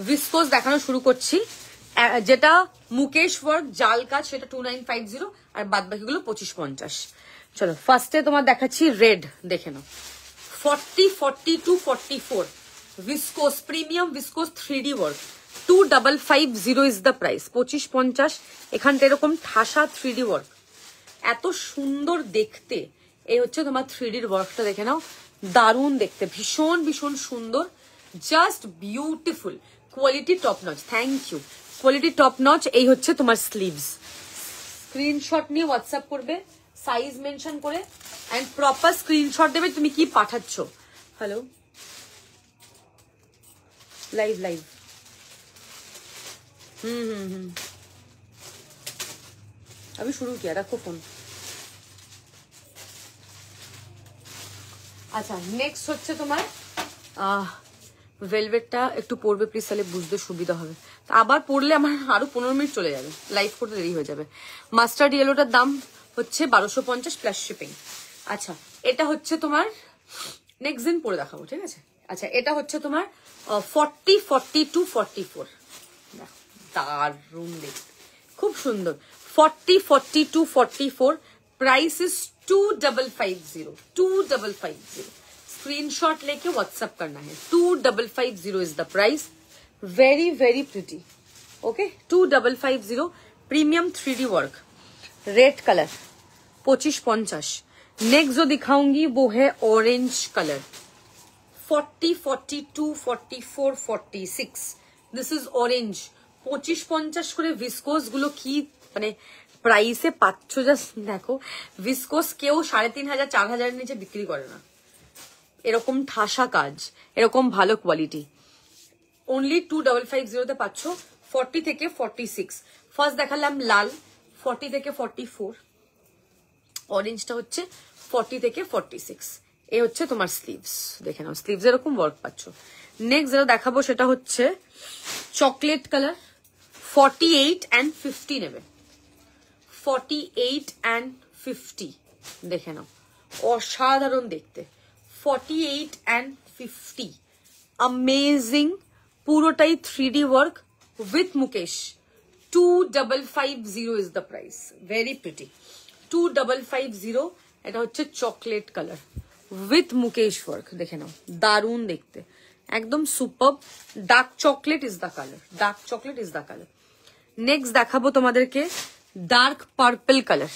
ভিসকোস দেখানো শুরু করছি। যেটা মুকেশ ওয়ার্ক জাল কাজ, সেটা 2950, আর বাদ বাকিগুলো 2550। চলো, ফার্স্টে তোমার দেখাচ্ছি রেড, দেখে নাও। 40, 42, 44 viscose, premium viscose 3D work, 2550 is the price. 2550। এখানটা এরকম ঠাসা 3D ওয়ার্ক, এত সুন্দর দেখতে। এই হচ্ছে তোমার 3D ওয়ার্কটা, দেখে নাও, দারুণ দেখতে, ভীষণ ভীষণ সুন্দর, just beautiful. Quality top notch, thank you. Quality top notch. এই হচ্ছে তোমার স্লিভস। স্ক্রিনশট নিয়ে হোয়াটসঅ্যাপ করবে, সাইজ মেনশন করে, এন্ড প্রপার স্ক্রিনশট দেবে তুমি কি পাঠাচ্ছ। Hello, live. अभी शुरू किया, रखो फोन। আচ্ছা, নেক্সট হচ্ছে তোমার ভেলভেটটা একটু পরবে প্লিজ, তাহলে বুঝতে সুবিধা হবে। আবার পরলে আমার আরো 15 মিনিট চলে যাবে, লাইভ করতে দেরি হয়ে যাবে। মাস্টার্ড ইয়েলোটার দাম হচ্ছে 1250 প্লাস শিপিং। আচ্ছা, এটা হচ্ছে তোমার নেক্সট দিন পরে দেখাবো, ঠিক আছে? আচ্ছা, এটা হচ্ছে তোমার 40, 42, 44। দারুণ দেখতে, খুব সুন্দর। 40, 42, 44 प्राइस इज 2550। 2550 स्क्रीनशॉट लेके व्हाट्सएप करना है। 2550 is the price. Very very pretty. Okay, 2550 premium 3D work, red colour 2550। Next जो दिखाऊंगी वो है orange colour, 40, 42, 44, 46। This is orange. 2550 করে ভিসকোস গুলো কি মানে প্রাইসে পাচ্ছ, জাস্ট দেখো। ভিসকোস কেউ 3500, 4000 নিচে বিক্রি করে না। এরকম ঠাসা কাজ, এরকম ভালো কোয়ালিটি, অনলি 2550 পাচ্ছ 40 থেকে 46। ফার্স্ট দেখালাম লাল 40 থেকে 44, অরেঞ্জটা হচ্ছে 40 থেকে 46। এ হচ্ছে তোমার স্লিভস, দেখে নাও স্লিভস এরকম ওয়ার্ক পাচ্ছ। নেক্সট যেটা দেখাবো সেটা হচ্ছে চকলেট কালার, 48 and 50 নেবে, 48 and 50 দেখে নাও, অসাধারণ দেখতে, 48 and 50 अमेजिंग, পুরোটাই 3D work with Mukesh. 2550 is the price, very pretty. 2550, এটা হচ্ছে chocolate colour with Mukesh work, দেখে নাও দারুণ দেখতে, একদম super. Dark chocolate is the colour, dark chocolate is the colour. Next দেখাবো তোমাদেরকে dark purple colour,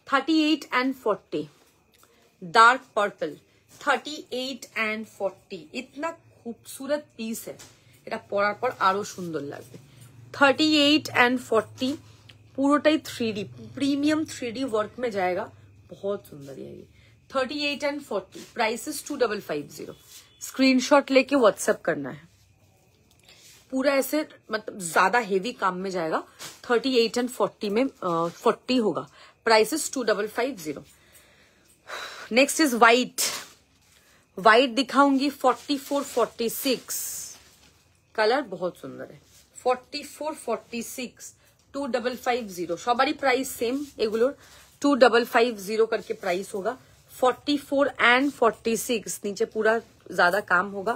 38 and 40, dark purple 38 and 40, इतना खूबसूरत पीस है, এটা পরার পর আরো সুন্দর লাগবে। 38 and 40 पूरोटाई 3D premium 3D work में जाएगा, बहुत सुंदर है ये। 38 and 40, प्राइस इज 2550। स्क्रीनशॉट लेके व्हाट्सएप करना है, पूरा ऐसे मतलब ज्यादा हेवी काम में जाएगा। 38 and 40 में 40 होगा, price is 2550। Next is white, white दिखाऊंगी 44 46, कलर बहुत सुंदर है। 44 46 2550, সবারই প্রাইস সেম, এগুলোর 2550 करके प्राइस होगा। 44 and 46 नीचे पूरा ज्यादा काम होगा।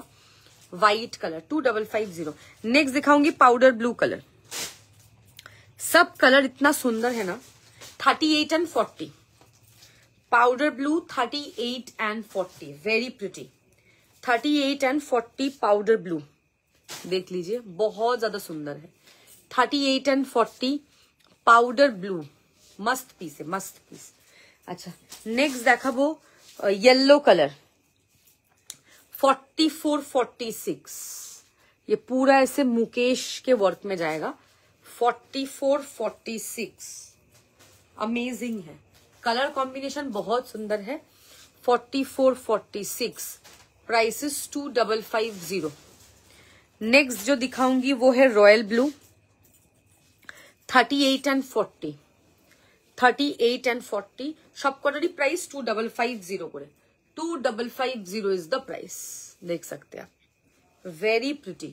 White colour 2550। नेक्स्ट दिखाऊंगी पाउडर ब्लू कलर, सब कलर इतना सुंदर है ना। 38 and 40, powder blue 38 and 40, very pretty. 38 and 40 powder blue, देख लीजिए बहुत ज्यादा सुंदर है। 38 and 40 पाउडर ब्लू, मस्त पीस है, मस्त पीस। अच्छा नेक्स्ट देखाबो येलो कलर 44 46, ये पूरा ऐसे मुकेश के वर्क में जाएगा। 44 46 अमेजिंग है, कलर कॉम्बिनेशन बहुत सुंदर है। 44 46, प्राइस इज 2550। नेक्स्ट जो दिखाऊंगी वो है रॉयल ब्लू, 38 and 40, 38 and 40 सब कटारी प्राइस 2550 করে। 2550 इज द प्राइस, देख सकते हैं आप, वेरी प्रिटी।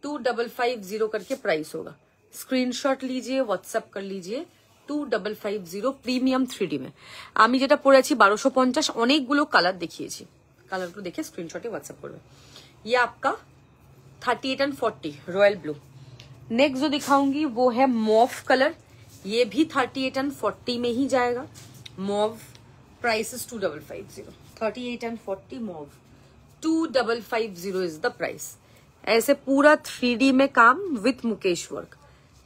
2550 करके प्राइस होगा, स्क्रीनशॉट लीजिए, व्हाट्सएप कर लीजिए। 2550 প্রিমিয়াম 3D में। আমি যেটা পরেছি 1250, অনেকগুলো কালার দেখিয়েছি, কালারগুলো দেখে স্ক্রিনশটে হোয়াটসঅ্যাপ করবে। ये आपका 38 and 40 रॉयल ब्लू। नेक्स्ट जो दिखाऊंगी वो है मॉव कलर, ये भी 38 and 40 में ही जाएगा। Mauve price is 2550। 38 and 40 mauve 2550 is the price. ऐसे पूरा 3D में काम विथ मुकेश वर्क।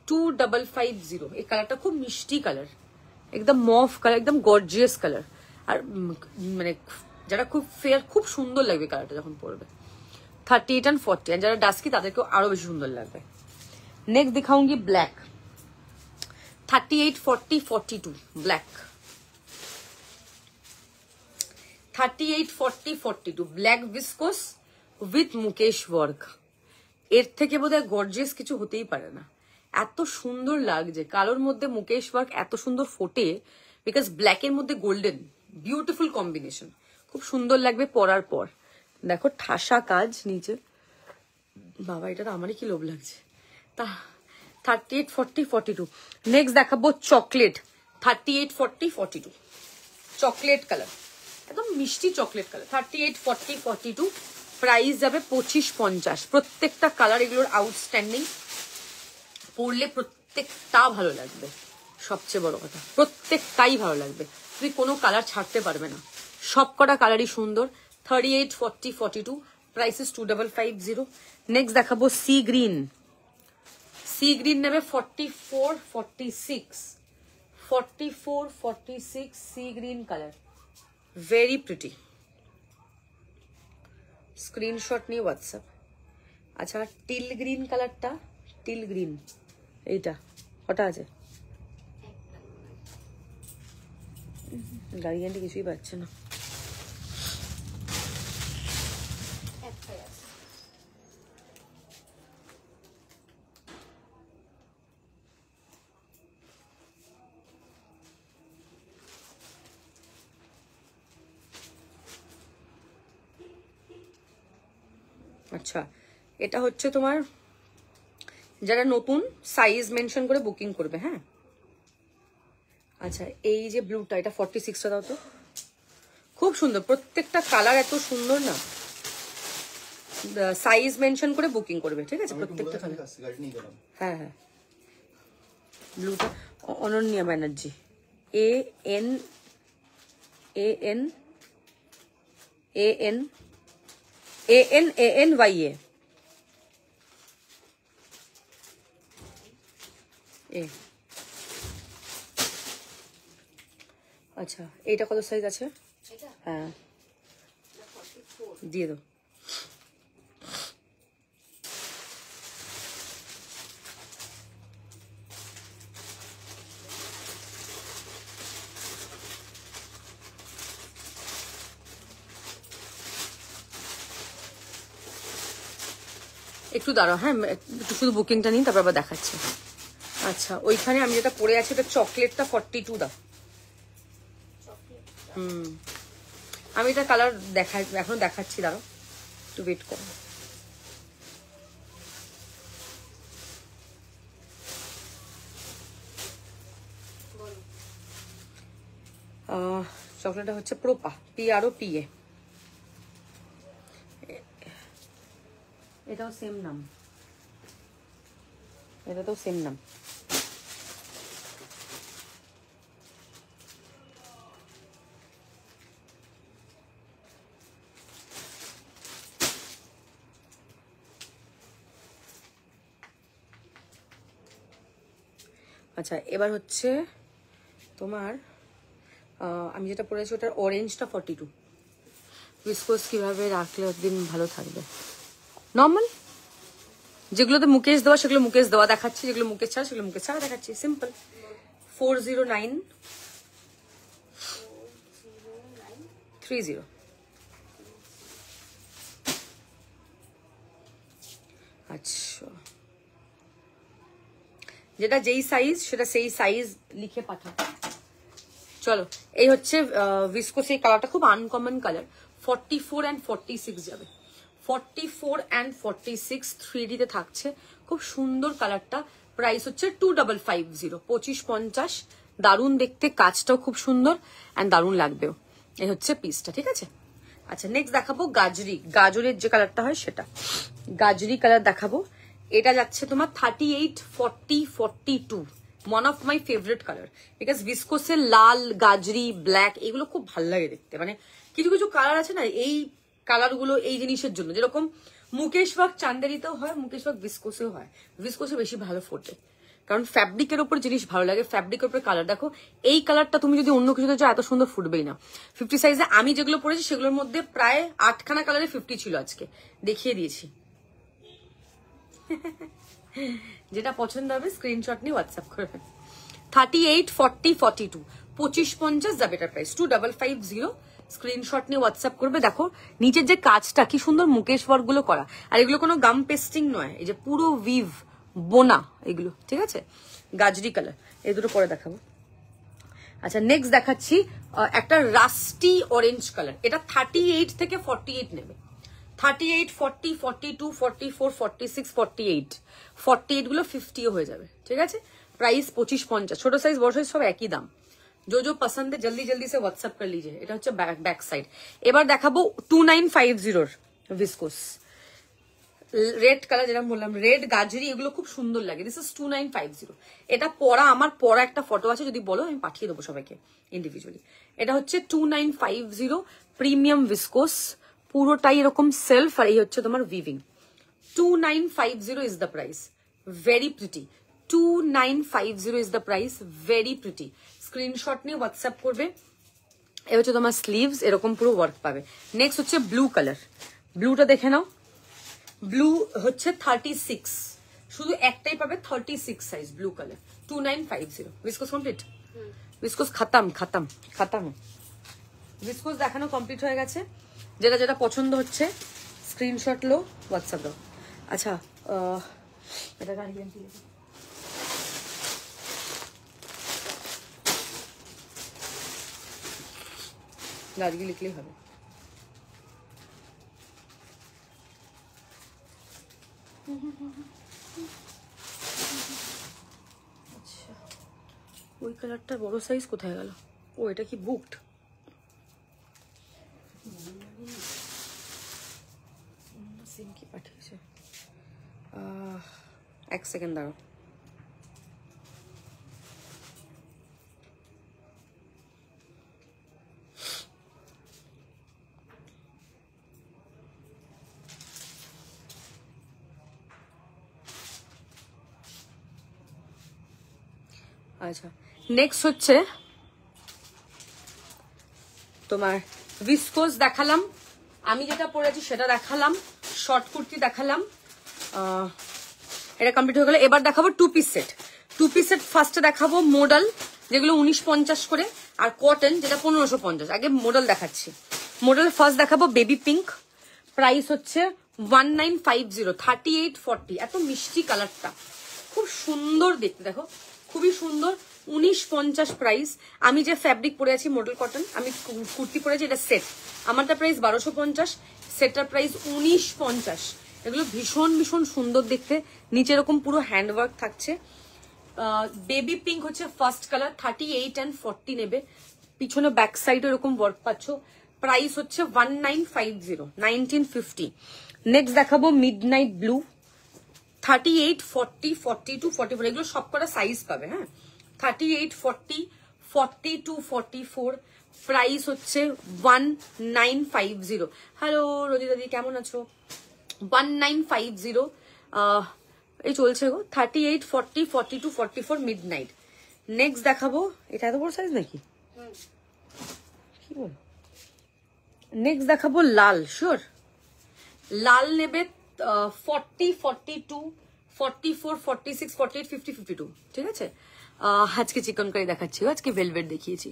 2550। এই কালারটা খুব মিষ্টি কালার, একদম মফ কালার, একদম গর্জিয়াস কালার, আর মানে যারা খুব ফেয়ার খুব সুন্দর লাগবে কালারটা যখন পরবে। 38 and 40, আর যারা ডাস্কি তাদেরকেও আরো বেশি সুন্দর লাগবে। नेक्स्ट दिखाऊंगी black, 38 40 42 black, 38 40 42 black viscose with Mukesh work. এর থেকে বোধহয় গর্জিয়াস কিছু হতেই পারে না, এত সুন্দর লাগছে কালোর মধ্যে মুকেশ ওয়ার্ক, এত সুন্দর ফোটে বিকজ ব্ল্যাকের মধ্যে গোল্ডেন, বিউটিফুল কম্বিনেশন, খুব সুন্দর লাগবে পরার পর। দেখো ঠাসা কাজ নিচে, বাবা এটা তো আমারই কি লোভ লাগছে। 38 40 42। नेक्स्ट দেখাবো চকলেট, 38 40 42 চকলেট কালার, একদম মিষ্টি চকলেট কালার। 38 40 42, প্রাইস যাবে 2550। প্রত্যেকটা কালার এগুলোর আউটস্ট্যান্ডিং, পরলে প্রত্যেকটা ভালো লাগবে, সবচেয়ে বড় কথা প্রত্যেকটাই ভালো লাগবে, তুমি কোনো কালার ছাড়তে পারবে না, সব কটা কালারই সুন্দর। 38 40 42, প্রাইস ইজ 2550। নেক্সট দেখাবো সি গ্রিন, সি গ্রিন নেবে 44 46, 44 46 sea green colour, very pretty. Screenshot নিয়ে হোয়াটসঅ্যাপ। আচ্ছা টিল গ্রিন কালারটা, টিল গ্রিন এইটা কটা আছে, গাড়ি গাড়ি কিছুই পাচ্ছে না। আচ্ছা, এটা হচ্ছে তোমার যারা নতুন সাইজ মেনশন করে বুকিং করবে। হ্যাঁ, আচ্ছা এই যে ব্লুটা, এটা 46টা দাও তো। খুব সুন্দর, প্রত্যেকটা কালার এত সুন্দর না। সাইজ মেনশন করে বুকিং করবে, ঠিক আছে? প্রত্যেকটা কালার। হ্যাঁ হ্যাঁ, ব্লুটা অনন্যা ব্যানার্জি, AN ANYA এ। আচ্ছা এইটা কত সাইজ আছে? এটা হ্যাঁ 44। দিয়ে দাও। একটু দাঁড়াও, হ্যাঁ একটু শুধু বুকিংটা নিন, তারপর আবার দেখাচ্ছি। আচ্ছা ওইখানে আমি যেটা পরে আছি, এটা চকলেটটা 42 দাও। আমি এটা কালার এখনো দেখাচ্ছি, দাঁড়াও একটু ওয়েট করো। চকলেটটা হচ্ছে প্রোপা, PROPA। এটাও সেম নাম, এটা তো সেম নাম। আচ্ছা এবার হচ্ছে তোমার আমি যেটা পরেছি ওটার অরেঞ্জটা 42। ভিসকোস কিভাবে রাখলে একদিন ভালো থাকবে? নর্মাল যেগুলোতে মুকেশ দেওয়া সেগুলো মুকেশ দেওয়া দেখাচ্ছি, যেগুলো মুকেশ ছাড়া সেগুলো মুকেশ ছাড়া দেখাচ্ছি। সিম্পল। 40930। আচ্ছা যেটা যেই সাইজ সেটা সেই সাইজ লিখে পাঠাও। চলো এই হচ্ছে ভিসকোস, এই কালারটা খুব আনকমন কালার। 44 and 46 যাবে। 44 and 46 3D তে থাকছে, খুব সুন্দর কালারটা। প্রাইস হচ্ছে 2550, 2550। দারুণ দেখতে, কাজটাও খুব সুন্দর অ্যান্ড দারুণ লাগবেও। এই হচ্ছে পিসটা, ঠিক আছে? আচ্ছা নেক্সট দেখাবো গাজরি, গাজরের যে কালারটা হয় সেটা, গাজরি কালার দেখাবো। এটা যাচ্ছে তোমার 38, 40, 42। One of my favourite colour, because ভিসকোসের লাল, গাজরি, ব্ল্যাক এগুলো খুব ভাল লাগে দেখতে। মানে কিছু কিছু কালার আছে না, এই কালারগুলো এই জিনিসের জন্য, যেরকম মুকেশ ওয়ার্ক চান্দেরিতেও হয়, মুকেশ ওয়ার্ক ভিসকোসেও হয়। ভিসকোসে বেশি ভালো ফোটে, কারণ ফ্যাব্রিকের ওপর জিনিস ভালো লাগে, ফ্যাব্রিকের ওপর কালার। দেখো এই কালারটা তুমি যদি অন্য কিছুতে চাও এত সুন্দর ফুটবেই না। 50 সাইজে আমি যেগুলো পরেছি সেগুলোর মধ্যে প্রায় 8খানা কালারে 50 ছিল, আজকে দেখিয়ে দিয়েছি। যেটা পছন্দ হবে স্ক্রিনশট নিয়ে হোয়াটসঅ্যাপ করবেন। 38, 40, 42, 2550 যাবে এটার প্রাইস। 2550 স্ক্রিনশট নিয়ে হোয়াটসঅ্যাপ করবে। দেখো নিচের যে কাজটা কি সুন্দর মুকেশ ওয়ার্ক গুলো করা, আর এগুলো কোনো গাম পেস্টিং নয়, এই যে পুরো উইভ বোনা এগুলো, ঠিক আছে? গাজরি কালার, এই দুটো পরে দেখাবো। আচ্ছা নেক্সট দেখাচ্ছি একটা রাস্টি অরেঞ্জ কালার। এটা 38 থেকে 48 নেবে। 38, 40, 42, 44, 46, 48। 48 গুলো 50ও হয়ে যাবে, ঠিক আছে? প্রাইস 2550। ছোট সাইজ বড় সাইজ সব একই দাম। जो पसंद है जल्दी जल्दी से व्हाट्सएप कर लीजिए। এটা হচ্ছে ব্যাক সাইড। এবার দেখাবো 2950 ভিসকোস রেড কালার, যেটা বললাম রেড গাজরি, এগুলো খুব সুন্দর লাগে। This is 2950। এটা পরা, আমার পরা একটা ফটো আছে, যদি বলো আমি পাঠিয়ে দেবো সবাইকে ইন্ডিভিজুয়ালি। এটা হচ্ছে 2950 প্রিমিয়াম ভিসকোস, পুরোটাই এরকম সেলফ, আর এই হচ্ছে তোমার weaving. 2950 is the price, very pretty. 2950 is the price, very pretty. Screenshot নিয়ে হোয়াটসঅ্যাপ করবে। এ হচ্ছে তোমার স্লিভস, এরকম পুরো ওয়ার্ক পাবে। নেক্সট হচ্ছে ব্লু কালার, ব্লুটা দেখে নাও। ব্লু হচ্ছে 36, শুধু একটাই পাবে 36 size blue colour. 2950 viscose complete. Viscose খতম খতম খতম। ভিসকোস দেখানো কমপ্লিট হয়ে গেছে। যেটা যেটা পছন্দ হচ্ছে স্ক্রিনশট লো, হোয়াটসঅ্যাপ দাও। আচ্ছা এটা গাড়ি লিখলেই হবে। আচ্ছা, ওই কালারটা বড় সাইজ কোথায় গেল? ও এটা কি বুকড? সিম কি পাঠিয়েছে? এক সেকেন্ড দাঁড়াও। আচ্ছা, নেক্সট হচ্ছে তোমার ভিসকোস দেখালাম, আমি যেটা পরেছি সেটা দেখালাম, শর্ট কুর্তি দেখালাম, এটা কমপ্লিট হয়ে গেল। এবার দেখাবো two piece set. Two piece set ফার্স্টে দেখাবো মডেল, যেগুলো 1950 করে, আর কটন যেটা 1550। আগে মডেল দেখাচ্ছি। মডেল ফার্স্ট দেখাবো বেবি পিঙ্ক, প্রাইস হচ্ছে 1950, 3840। এত মিষ্টি কালারটা, খুব সুন্দর দেখতে, দেখো খুবই সুন্দর। 1950 প্রাইস। আমি যে ফ্যাব্রিক পরে আছি মডেল কটন, আমি কুর্তি পরেছি, এটা সেট, আমারটা প্রাইস 1250, সেটটার প্রাইস 1950। এগুলো ভীষণ ভীষণ সুন্দর দেখতে, নিচে এরকম পুরো হ্যান্ডওয়ার্ক থাকছে। বেবি পিঙ্ক হচ্ছে ফার্স্ট কালার, 38 and 40 নেবে। পিছনে ব্যাক সাইড এরকম ওয়ার্ক পাচ্ছ। প্রাইস হচ্ছে 1950, 1950। নেক্সট দেখাবো মিড নাইট ব্লু, 38, 40, 42, 44। এগুলো সব কটা সাইজ পাবে, হ্যাঁ। 38, 40, 42, 44। প্রাইস হচ্ছে 1950। হ্যালো রোজি দাদি, কেমন আছো? 1950 এই চলছে গো। 38, 40, 42, 44 মিড নাইট। নেক্সট দেখাবো, এটা এত বড় সাইজ নাকি, কি বল। নেক্সট দেখাবো লাল, শিওর লাল নেবে 40, 42, 44, 46, 48, 50, 52। ঠিক আছে। আজকে চিকন কারি দেখাচ্ছি, আজকে ভেলভেট দেখিয়েছি।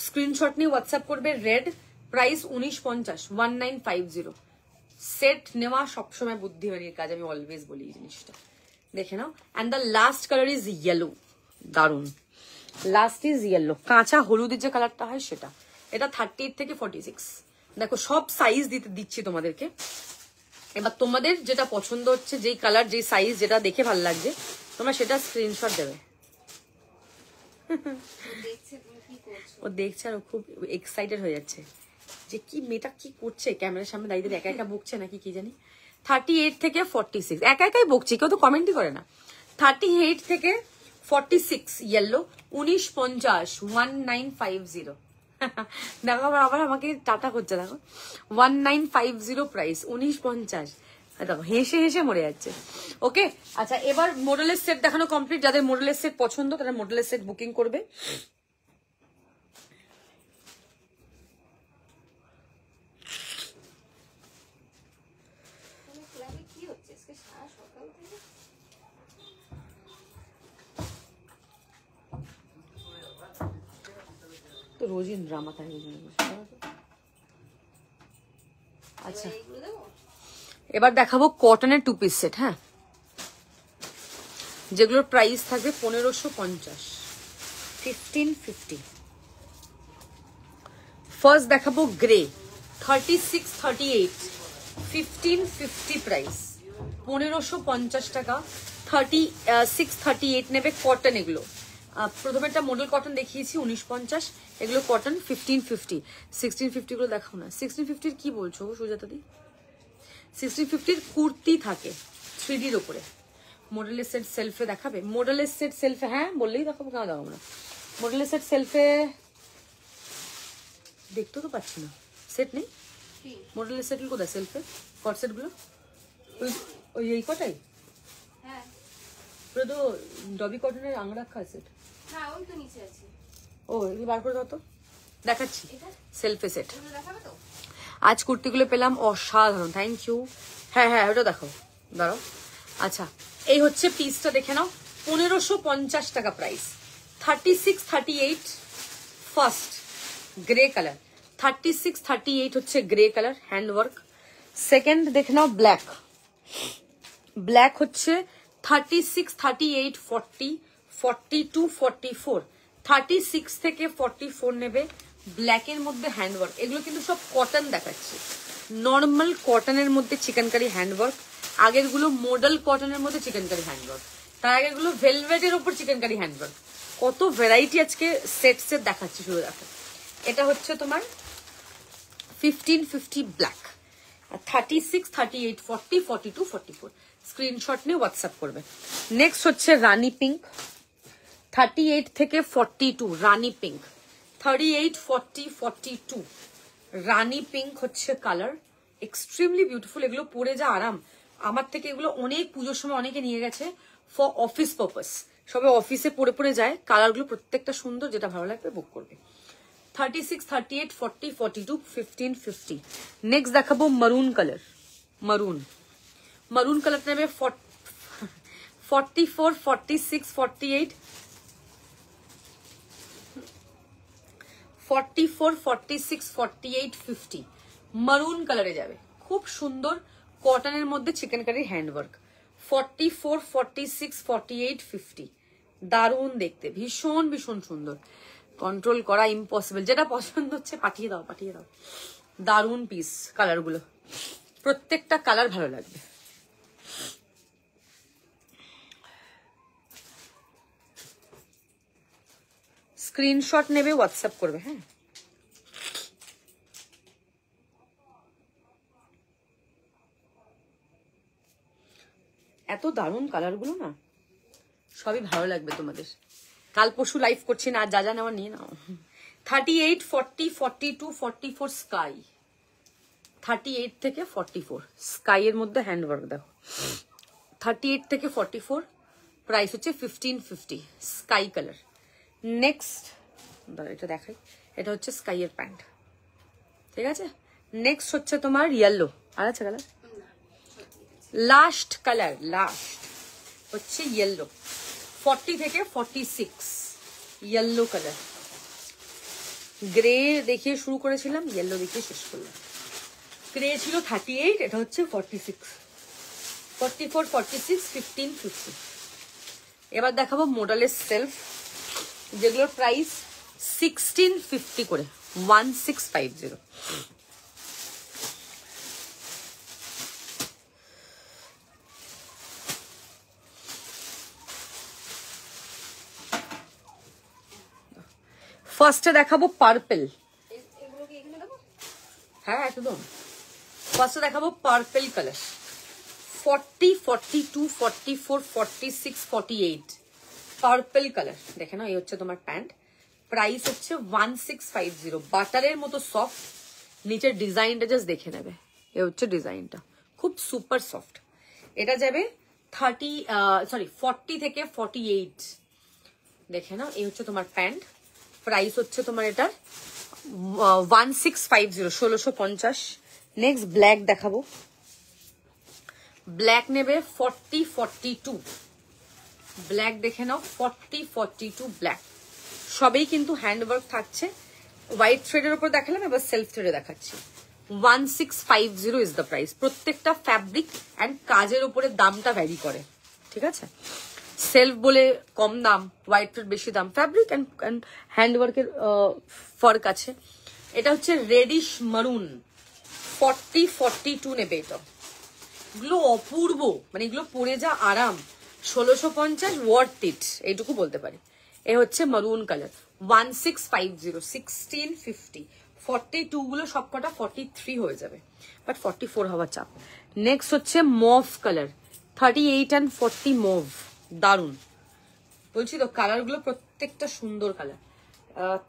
স্ক্রিনশট নিয়ে হোয়াটসঅ্যাপ করবে। Red, price 1950, 1950। সেট নেওয়া সবসময় বুদ্ধিমানের কাজ, আমি অলওয়েজ বলি এই জিনিসটা। দেখে নাও। And the last colour is yellow, দারুন। লাস্ট ইজ ইয়েলো, কাঁচা হলুদের যে কালারটা হয় সেটা। এটা 38 থেকে 46। দেখো সব সাইজ দিচ্ছি তোমাদেরকে। এবার তোমাদের যেটা পছন্দ হচ্ছে, যেই কালার, যেই সাইজ, যেটা দেখে ভালো লাগছে, তোমরা সেটা স্ক্রিনশট দেবে। ও দেখছে আর ও খুব এক্সাইটেড হয়ে যাচ্ছে যে কি মেয়েটা কি করছে, ক্যামেরার সামনে দাঁড়িয়ে একা একা বকছে নাকি কি জানি। 38 থেকে 46, একা একাই বকছি, কেউ তো কমেন্টই করে না। 38 থেকে 46 ইয়েলো, 1950, 1950। দেখো আবার আমাকে টাটা করছে, দেখো 1950 প্রাইস, 1950। দেখো হেসে হেসে মরে যাচ্ছে। ওকে, আচ্ছা এবার মডেলের সেট দেখানো কমপ্লিট। যাদের মডেলের সেট পছন্দ তারা মডেলের সেট বুকিং করবে। তো রোজই ড্রামা থাকে। আচ্ছা এবার দেখাবো কটনের টু পিস সেট, হ্যাঁ, যেগুলোর প্রাইস থাকবে 1550, 1550। ফার্স্ট দেখাবো গ্রে, 36, 38, 1550 প্রাইস, 1550 টাকা। 36, 38 নেবে। কটন এগুলো, প্রথমে একটা মডেল কটন দেখিয়েছি 1950, এগুলো কটন 1550। 1650 গুলো দেখাও না। 1650 কি বলছো সুজাতা দি? 1650 কুর্তি থাকে 3Dর উপরে। মডেলের সেট সেলফে দেখাবে? মডেলের সেট সেলফে, হ্যাঁ বললেই দেখাবো, কেন দেখাবো না। মডেলের সেট সেলফে দেখতে তো পাচ্ছি না, সেট নেই। মডেলের সেট কোথায় সেলফে? কট সেট গুলো ওই এই কটাই, হ্যাঁ পুরো তো ডবি কটনের আংরাখা সেট। হ্যাঁ ওই তো নিচে আছে। ও এই বার করে দাও তো, দেখাচ্ছি সেলফে সেট। দেখাবে তো? আজ কুর্তিগুলো পেলাম অসাধারণ, থ্যাংক ইউ। হ্যাঁ হ্যাঁ ওটা দেখো, দাঁড়াও। আচ্ছা এই হচ্ছে পিসটা, দেখে নাও, 1550 টাকা প্রাইস। 36, 38 ফার্স্ট গ্রে কালার, 36, 38 হচ্ছে গ্রে কালার, হ্যান্ডওয়ার্ক। সেকেন্ড দেখে নাও ব্ল্যাক, ব্ল্যাক হচ্ছে 36, 38, 40, 42, 44। 36 থেকে 44 নেবে। ব্ল্যাকের মধ্যে হ্যান্ডওয়ার্ক, এগুলো কিন্তু সব কটন দেখাচ্ছে, নর্মাল কটনের মধ্যে চিকেনকারি হ্যান্ডওয়ার্ক। আগের গুলো মডেল কটনের মধ্যে চিকেনকারি হ্যান্ডওয়ার্ক, তার আগের গুলো ভেলভেটের উপর চিকেনকারি হ্যান্ডওয়ার্ক। কত ভ্যারাইটি আজকে সেট দেখাচ্ছি, শুধু দেখো। এটা হচ্ছে তোমার 1550 ব্ল্যাক, 36, 38, 40, 42, 44। স্ক্রিনশট নিয়ে হোয়াটসঅ্যাপ করবে। নেক্সট হচ্ছে রানী পিঙ্ক, 38 থেকে 42 রানী পিঙ্ক, 38, 40, 42 রানী পিঙ্ক হচ্ছে কালার, এক্সট্রিমলি বিউটিফুল। এগুলো পরে যা আরাম, আমার থেকে এগুলো অনেক পুজোর সময় অনেকে নিয়ে গেছে ফর অফিস পারপাস, সবাই অফিসে পরে পরে যায়। কালারগুলো প্রত্যেকটা সুন্দর, যেটা ভালো লাগবে বুক করবে। 36, 38, 40, 42, 1550। নেক্সট দেখাবো মারুন কালার, মারুন কালারটা নেবে 44, 46, 48, 44, 46, 48, 50 মারুন কালারে যাবে, খুব সুন্দর কটনের মধ্যে চিকেনকারি হ্যান্ডওয়ার্ক। 44, 46, 48, 50 দারুণ দেখতে, ভীষণ ভীষণ সুন্দর, কন্ট্রোল করা ইম্পসিবল। যেটা পছন্দ হচ্ছে পাঠিয়ে দাও, পাঠিয়ে দাও। দারুণ পিস, কালারগুলো প্রত্যেকটা কালার ভালো লাগবে। স্ক্রিনশট নেবে, হোয়াটসঅ্যাপ করবে। হ্যাঁ, এত দারুণ কালারগুলো না, সবই ভালো লাগবে তোমাদের। কাল পরশু লাইভ করছি না, যা যা নেওয়া নিয়ে নাও। 38, 40, 42, 44 স্কাই, 38 থেকে 44 স্কাই এর মধ্যে হ্যান্ডওয়ার্ক দেখো। 38 থেকে 44 প্রাইস হচ্ছে 1550 স্কাই কালার। নেক্সট এটা দেখাই, এটা হচ্ছে স্কাই এর প্যান্ট, ঠিক আছে। নেক্সট হচ্ছে তোমার ইয়েলো, আর আছে কালার, লাস্ট কালার, লাস্ট হচ্ছে ইয়েলো, 40 থেকে 46 ইয়েলো কালার। গ্রে দেখিয়ে শুরু করেছিলাম, ইয়েলো দেখিয়ে শেষ করলাম। গ্রে ছিল 38, এটা হচ্ছে 46, 44, 46, 1550। এবার দেখাবো মডেলের সেলফ, যেগুলোর প্রাইস 1650 করে, 1650। ফার্স্টে দেখাবো পার্পেল, এগুলো কি এখানে দেবো? হ্যাঁ একদম। ফার্স্টে দেখাবো পার্পেল কালার, 40, 42, 44, 46, 48 পার্পেল কালার। দেখে নাও, এই হচ্ছে তোমার প্যান্ট, প্রাইস হচ্ছে 1650। বাটারের মতো সফট, নিচের ডিজাইনটা জাস্ট দেখে নেবে, এ হচ্ছে ডিজাইনটা, খুব সুপার সফট। এটা যাবে 40 থেকে 48, দেখে নাও, এই হচ্ছে তোমার প্যান্ট, প্রাইস হচ্ছে তোমার এটার 1650, 1650। নেক্সট ব্ল্যাক দেখাবো, ব্ল্যাক নেবে 40, 42 ব্ল্যাক, দেখে নাও 40, 42 ব্ল্যাক। সবেই কিন্তু হ্যান্ডওয়ার্ক থাকছে, হোয়াইট থ্রেডের উপর দেখালাম, এবার সেলফ থ্রেডে দেখাচ্ছি। 1650 ইজ দ্য প্রাইস। প্রত্যেকটা ফ্যাব্রিক অ্যান্ড কাজের উপরে দামটা ভ্যারি করে, ঠিক আছে। সেলফ বলে কম দাম, হোয়াইট থ্রেড বেশি দাম, ফ্যাব্রিক অ্যান্ড হ্যান্ডওয়ার্কের ফার্ক আছে। এটা হচ্ছে রেডিশ মারুন, 40, 42 নেবে এটা। এগুলো অপূর্ব, মানে এগুলো পরে যা আরাম, 1650 ওয়ার্থ ইট, এইটুকু বলতে পারি। এ হচ্ছে মারুন কালার, 1650, 1650। 42 গুলো সবকটা 43 হয়ে যাবে, বাট 44 হওয়ার চাপ। নেক্সট হচ্ছে মভ কালার, 38 and 40 মভ, দারুন বলছি তো, কালারগুলো প্রত্যেকটা সুন্দর কালার।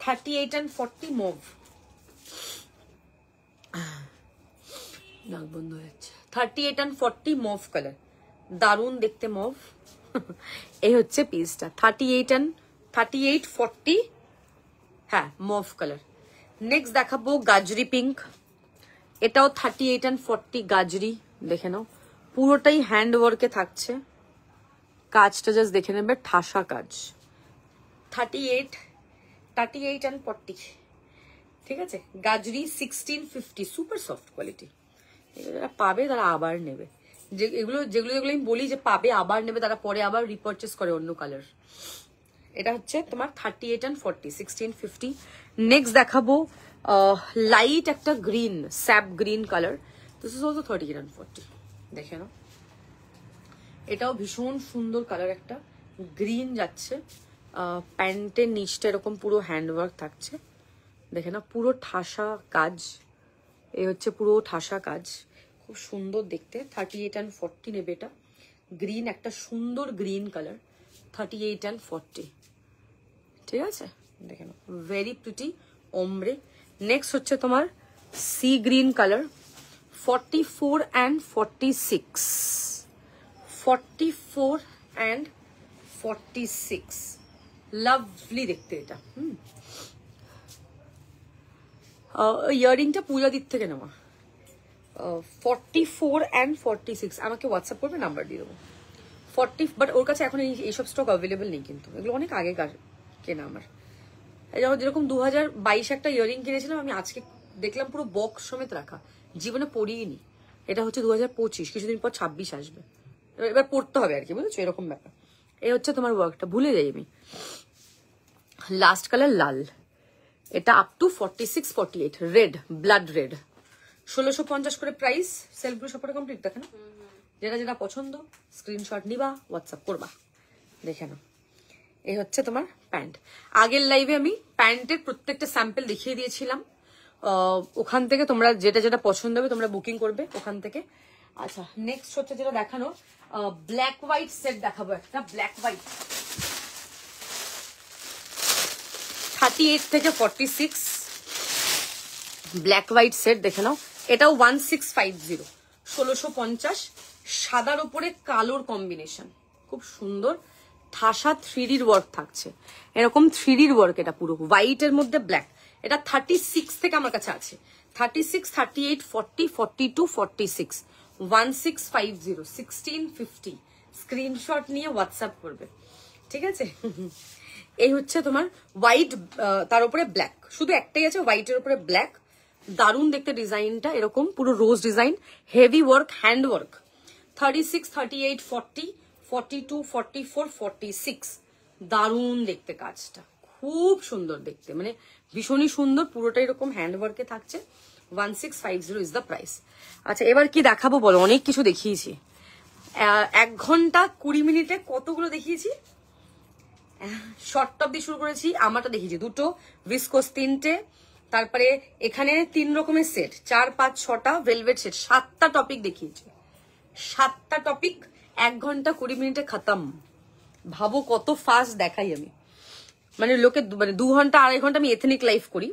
38 and 40 মভ, নাক বন্ধ হয়ে যাচ্ছে। 38 and 40 মভ কালার, দারুন দেখতে মভ। এই হচ্ছে পিসটা, 38, 40 হ্যাঁ মভ কালার। নেক্সট দেখাবো গাজরি পিঙ্ক, এটাও 38 and 40 গাজরি, দেখে নাও পুরোটাই হ্যান্ড ওয়ার্কে থাকছে, কাজটা জাস্ট দেখে নেবে, ঠাসা কাজ। 38 and 40, ঠিক আছে। গাজরি 1650, সুপার সফট কোয়ালিটি। যারা পাবে তারা আবার নেবে, যেগুলো আমি বলি যে পাবে আবার নেবে, তারা পরে আবার রিপারচেস করে অন্য কালার। এটা হচ্ছে তোমার 38 and 40, 1650। নেক্সট দেখাবো লাইট একটা green, sap green colour, this is also 38 and 40, দেখে নাও এটাও ভীষণ সুন্দর কালার, একটা গ্রিন যাচ্ছে, প্যান্টের নিচটা এরকম পুরো হ্যান্ডওয়ার্ক থাকছে, দেখে না পুরো ঠাসা কাজ, এ হচ্ছে পুরো ঠাসা কাজ, খুব সুন্দর দেখতে। 38 and 40 নেবে এটা, গ্রিন, একটা সুন্দর গ্রিন কালার, 38 and 40, ঠিক আছে, দেখে নাও, ভেরি প্রিটি ওমব্রে। নেক্সট হচ্ছে তোমার sea green colour, 44 and 46, 44 and 46, lovely দেখতে এটা। ইয়ারিংটা পূজাদির থেকে নেওয়া। 44 and 46, আমাকে হোয়াটসঅ্যাপ করবে, নাম্বার দিয়ে দেবো। 40, বাট ওর কাছে এখন এইসব স্টক অ্যাভেলেবেল নেই, কিন্তু এগুলো অনেক আগেকার কেনা আমার। যেরকম 2022 একটা ইয়ারিং কিনেছিলাম আমি, আজকে দেখলাম পুরো বক্স সমেত রাখা, জীবনে পরিনি। এটা হচ্ছে 2025, কিছুদিন পর 26 আসবে, এবার পড়তে হবে আর কি, বুঝেছো, এরকম ব্যাপার। এই হচ্ছে তোমার ওয়ার্কটা, ভুলে যাই আমি। লাস্ট কালার লাল, এটা up to 46, 48, red, blood red, 1650 করে প্রাইস। সেলফগুলো সবটা কমপ্লিট, দেখে না, যেটা যেটা পছন্দ স্ক্রিনশট নিবা, হোয়াটসঅ্যাপ করবা, দেখে নাও। এই হচ্ছে তোমার প্যান্ট। আগের লাইভে আমি প্যান্টের প্রত্যেকটা স্যাম্পল দেখিয়ে দিয়েছিলাম, ওখান থেকে তোমরা যেটা যেটা পছন্দ হবে তোমরা বুকিং করবে ওখান থেকে। আচ্ছা, নেক্সট হচ্ছে যেটা দেখানো, ব্ল্যাক হোয়াইট সেট দেখাবো একটা, ব্ল্যাক হোয়াইট 38 থেকে 46, ব্ল্যাক হোয়াইট সেট দেখে নাও। এটাও 1650, 1650, সাদার উপরে কালোর কম্বিনেশন, খুব সুন্দর ঠাসা 3D ওয়ার্ক থাকছে, এরকম 3D ওয়ার্ক, এটা পুরো হোয়াইটের মধ্যে ব্ল্যাক। এটা 36 থেকে আমার কাছে আছে, 36, 38, 40, 42, 46, 1650, 1650, স্ক্রিনশট নিয়ে হোয়াটসঅ্যাপ করবে, ঠিক আছে। এই হচ্ছে তোমার হোয়াইট, তার উপরে ব্ল্যাক, শুধু একটাই আছে হোয়াইটের উপরে ব্ল্যাক, দারুণ দেখতে ডিজাইনটা, এরকম পুরো rose design, heavy work, hand work. 36, 38, 40, 42, 44, 46, দারুণ দেখতে কাজটা, খুব সুন্দর দেখতে, মানে ভীষণই সুন্দর, পুরোটা এরকম হ্যান্ড ওয়ার্কে থাকছে। 1650 ইজ দ্য প্রাইস। আচ্ছা, এবার কি দেখাবো বলো, অনেক কিছু দেখিয়েছি, 1 ঘন্টা 20 মিনিটে কতগুলো দেখিয়েছি। শর্ট টপ দিয়ে শুরু করেছি, আমারটা দেখিয়েছি দুটো, ভিসকোস 3টে, তারপরে এখানে 3 রকমের সেট, 4, 5, 6টা ভেলভেট সেট, 7টা টপিক দেখিয়েছি, 7টা টপিক 1 ঘন্টা 20 মিনিটে খতম। ভাবো কত ফাস্ট দেখাই আমি, মানে লোকে মানে 2 ঘন্টা 2.5 ঘন্টা আমি এথনিক লাইফ করি,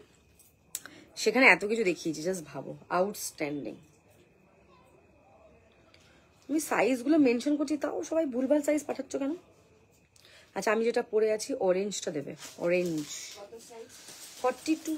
সেখানে এত কিছু দেখিয়েছি, জাস্ট ভাবো, আউটস্ট্যান্ডিং। আমি সাইজগুলো মেনশন করছি, তাও সবাই ভুলভাল সাইজ পাঠাচ্ছ কেন? আচ্ছা, আমি যেটা পরে আছি অরেঞ্জটা দেবে, অরেঞ্জ 42,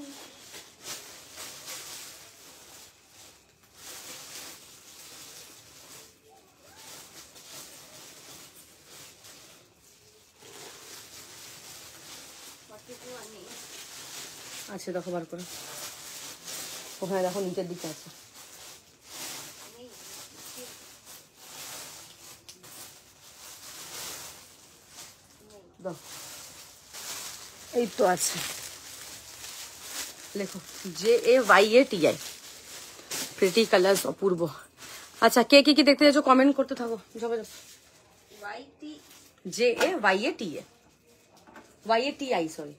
আচ্ছা দেখো বার করে, ওখানে দেখো নিচের দিকে আছে, এই তো আছে, লেখো JAYATI, প্রিটি কালার্স, অপূর্ব। আচ্ছা, কে কি কি দেখতে যাচ্ছ কমেন্ট করতে থাকো, যাবে JAYATI, সরি।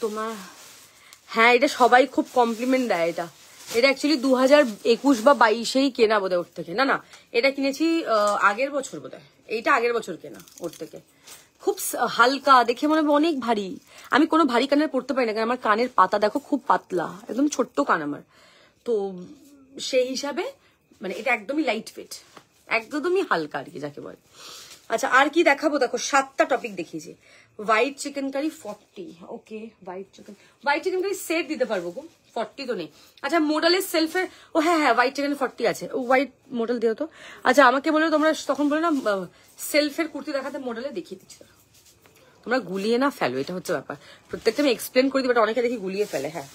তোমার, হ্যাঁ, এটা সবাই খুব কমপ্লিমেন্ট দেয়, এটা অ্যাকচুয়ালি 2021 বা 22-এই কেনা বোধহয় ওর থেকে, না এটা কিনেছি আগের বছর বোধহয়, এইটা আগের বছর কেনা ওর থেকে। খুব হালকা দেখে মনে হবে অনেক ভারী, আমি কোনো ভারী কানের পরতে পারি না, কারণ আমার কানের পাতা দেখো খুব পাতলা, একদম ছোট্ট কান আমার, তো সেই হিসাবে মানে এটা একদমই লাইট ওয়েট, একদমই হালকা আর কি যাকে বলে। আচ্ছা, আর কি দেখাবো, দেখো 7টা টপিক দেখিয়েছি। হোয়াইট চিকেন কারি 40, ওকে, হোয়াইট চিকেন কারি সেট দিতে পারবো গো, 40 তো নেই। আচ্ছা, মোডালের সেলফের, ও হ্যাঁ, হোয়াইট চিকেন 40 আছে, ও হোয়াইট মোডাল দিও তো। আচ্ছা, আমাকে বলে তোমরা তখন বলে না সেলফের কুর্তি দেখাতে, মোডালে দেখিয়ে দিচ্ছি, তোমরা গুলিয়ে না ফেলো, এটা হচ্ছে ব্যাপার, প্রত্যেকটা আমি এক্সপ্লেন করে দিই, বাট অনেকে দেখি গুলিয়ে ফেলে। হ্যাঁ,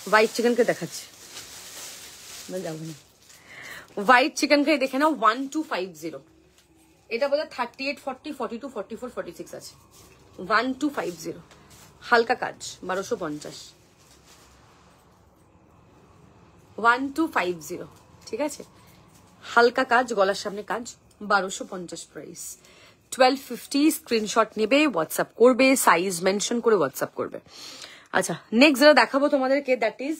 হোয়াইট চিকেনকে দেখাচ্ছি, যাবো না, হোয়াইট চিকেনকে দেখে নাও, 1250, এটা বোধহয় 38, 40, 42, 44, 46 আছে, 1250, হালকা কাজ 1250, 1250, ঠিক আছে। হালকা কাজ, গলার সামনে কাজ, 1250 প্রাইস। 1250 স্ক্রিনশট নেবে, হোয়াটসঅ্যাপ করবে, সাইজ মেনশন করে হোয়াটসঅ্যাপ করবে। আচ্ছা, নেক্সট যেটা দেখাবো তোমাদেরকে, দ্যাট ইজ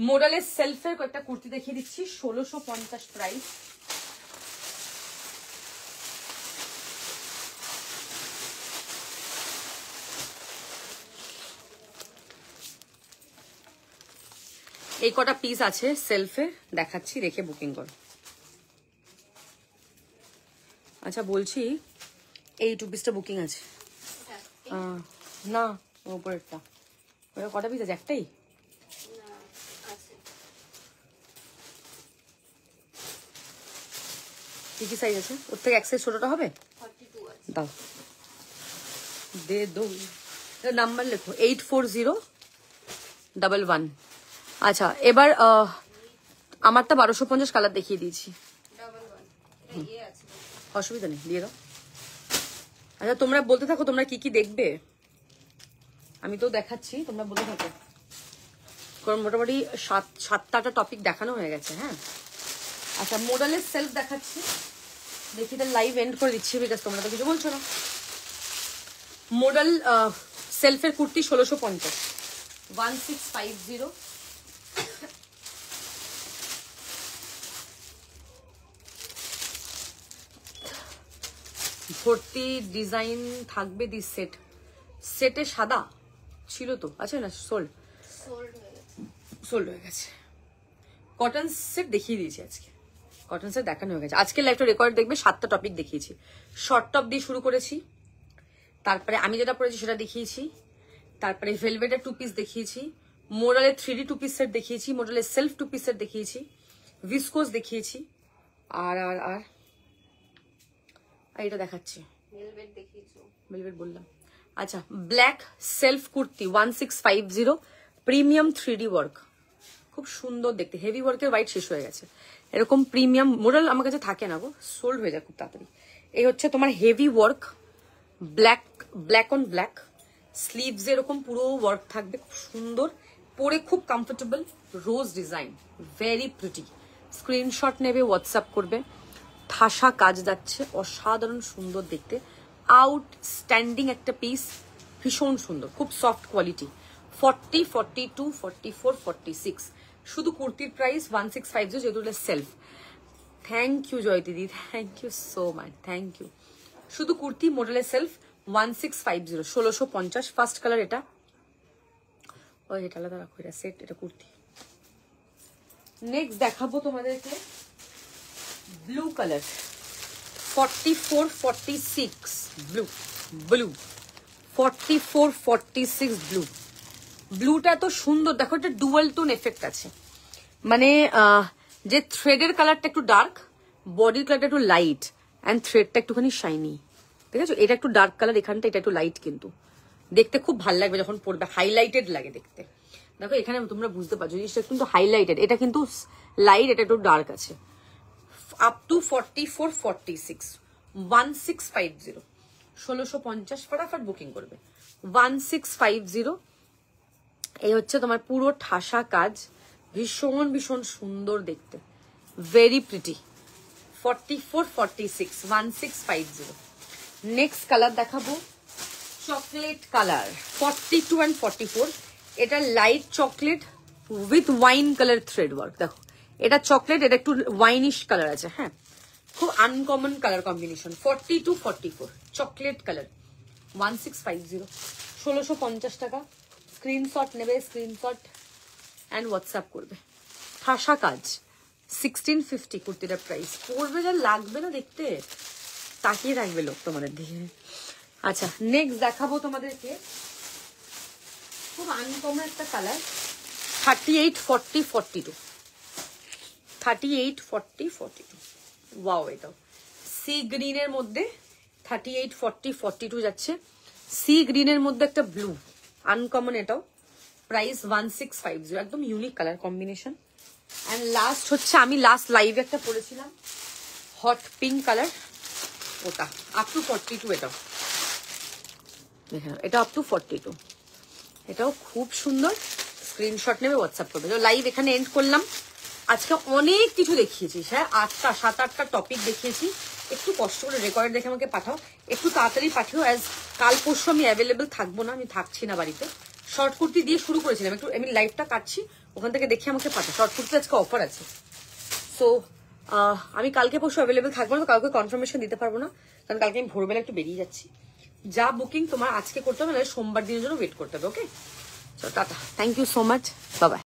মোডালের সেলফের কয়েকটা কুর্তি দেখিয়ে দিচ্ছি। 1650 প্রাইস। এই কটা পিস আছে সেলফে, দেখাচ্ছি, দেখে বুকিং করো। আচ্ছা বলছি, এই 2 পিসটা বুকিং আছে না? উপরেরটা ওটা কটা পিস আছে? একটাই? কি কি সাইজ আছে? ওর থেকে এক সাইজ ছোটটা হবে? দাও, দে দো। নাম্বার লেখো 840111। আচ্ছা, এবার আমারটা 1250 কালার দেখিয়ে দিয়েছি, অসুবিধা নেই, দিয়ে দাও। আচ্ছা, তোমরা বলতে থাকো তোমরা কি কি দেখবে, আমি তো দেখাচ্ছি, তোমরা বলতে থাকো। কারণ মোটামুটি 7-8টা টপিক দেখানো হয়ে গেছে। হ্যাঁ, আচ্ছা, মোডালের সেলফ দেখাচ্ছি, দেখি তার লাইভ এন্ড করে দিচ্ছি, বিকজ তোমরা তো কিছু বলছো না। মোডাল সেলফের কুর্তি 1650, 1650। ভর্তি ডিজাইন থাকবে। দি সেটে সাদা ছিল তো, আছে না? সোল্ড হয়ে গেছে। কটন সেট দেখিয়ে দিয়েছি আজকে, কটন সেট দেখানো হয়ে গেছে। আজকে লাইভটা রেকর্ড দেখবে, 7টা টপিক দেখিয়েছি। শর্ট টপ দিয়ে শুরু করেছি, তারপরে আমি যেটা পরেছি সেটা দেখিয়েছি, তারপরে ভেলভেটের 2 পিস দেখিয়েছি, মোডালের 3D 2 পিস সেট দেখিয়েছি, মোডালের সেলফ 2 পিস সেট দেখিয়েছি, ভিসকোস দেখিয়েছি, আর আর আর এটা দেখাচ্ছি, ভেলভেট বললাম। আচ্ছা, black self kurti 1650, premium 3D work, খুব সুন্দর দেখতে, হেভি ওয়ার্কের হোয়াইট শেষ হয়ে গেছে। এরকম প্রিমিয়াম মোডাল আমার কাছে থাকে না গো, সোল্ড হয়ে যায় খুব তাড়াতাড়ি। এই হচ্ছে তোমার heavy work, black on black, sleeves এরকম পুরো ওয়ার্ক থাকবে, খুব সুন্দর, পরে খুব কমফোর্টেবল, রোজ ডিজাইন, ভেরি প্রিটি। স্ক্রিনশট নেবে, হোয়াটসঅ্যাপ করবে। ঠাসা কাজ যাচ্ছে, অসাধারণ সুন্দর দেখতে, আউটস্ট্যান্ডিং একটা পিস, ভীষণ সুন্দর, খুব সফট কোয়ালিটি। 40, 42, 44, 46 শুধু কুর্তির প্রাইস 1650, যেহেতু সেলফ। থ্যাংক ইউ জয় দিদি, thank you so much, thank you. শুধু কুর্তি মডেলের সেলফ 1650, 1650। ফার্স্ট কালার এটা, ওই এটা আলাদা রাখো, এটা সেট, এটা কুর্তি। নেক্সট দেখাবো তোমাদেরকে ব্লু কালার 44, 46 ব্লু, 44, 46 ব্লু। ব্লুটা এত সুন্দর, দেখো এটা ডুয়াল টোন এফেক্ট আছে, মানে যে থ্রেডের কালারটা একটু ডার্ক, বডির কালারটা একটু লাইট, অ্যান্ড থ্রেডটা একটুখানি শাইনি, ঠিক আছে? এটা একটু ডার্ক কালার, এখানটা এটা একটু লাইট, কিন্তু দেখতে খুব ভালো লাগবে যখন পরবে, হাইলাইটেড লাগে দেখতে। দেখো এখানে তোমরা বুঝতে পারছো জিনিসটা কিন্তু হাইলাইটেড, এটা কিন্তু লাইট, এটা একটু ডার্ক আছে। আপ টু 44, 46, 1650, 1650, ফটাফট বুকিং করবে। 1650, এই হচ্ছে তোমার পুরো ঠাসা কাজ, ভীষণ ভীষণ সুন্দর দেখতে, ভেরি প্রিটি। 44, 46, 1650। নেক্সট কালার দেখাবো চকলেট কালার 42 and 44। এটা light chocolate with wine colour thread work. দেখো এটা চকলেট, এটা একটু ওয়াইনিশ কালার আছে। হ্যাঁ, খুব uncommon colour combination. 42, 44 chocolate colour, 1650, 1650 টাকা। স্ক্রিনশট নেবে, স্ক্রিনশট অ্যান্ড হোয়াটসঅ্যাপ করবে। ঠাসা কাজ 1650 কুর্তিটার প্রাইস। পরবে যা লাগবে না দেখতে, তাকিয়ে রাখবে লোক তোমাদের দিকে। আচ্ছা, নেক্সট দেখাবো তোমাদেরকে খুব আনকমন একটা কালার 38, 40, 42, 38, 40, 42। ওয়াও, এটাও সি গ্রিনের মধ্যে 38, 40, 42 যাচ্ছে। সি গ্রিনের মধ্যে একটা ব্লু, আনকমন এটাও। প্রাইস 1650, একদম unique colour combination. And last হচ্ছে, আমি লাস্ট লাইভে একটা পরেছিলাম হট পিঙ্ক কালার, ওটা আপ টু 42। এটাও দেখে, এটা আপ টু 42। এটাও খুব সুন্দর, স্ক্রিনশট নেবে হোয়াটসঅ্যাপ করবে। লাইভ এখানে এন্ড করলাম। আজকে অনেক কিছু দেখিয়েছি, হ্যাঁ 7-8টা টপিক দেখিয়েছি। একটু কষ্ট করে রেকর্ড দেখে আমাকে পাঠাও, একটু তাড়াতাড়ি পাঠিও, অ্যাজ কাল পরশু আমি অ্যাভেলেবেল থাকবো না, আমি থাকছি না বাড়িতে। শর্ট কুর্তি দিয়ে শুরু করেছিলাম, একটু আমি লাইভটা কাটছি, ওখান থেকে দেখে আমাকে পাঠাও। শর্ট কুর্তি আজকে অফার আছে। সো আমি কালকে পরশু অ্যাভেলেবেল থাকবো না, তো কাউকে কনফার্মেশন দিতে পারবো না, কারণ কালকে আমি ভোরবেলা একটু বেরিয়ে যাচ্ছি। যা বুকিং তোমার আজকে করতে হবে, নাহলে সোমবার দিনের জন্য ওয়েট করতে হবে। Okay, tata, thank you so much, bye by.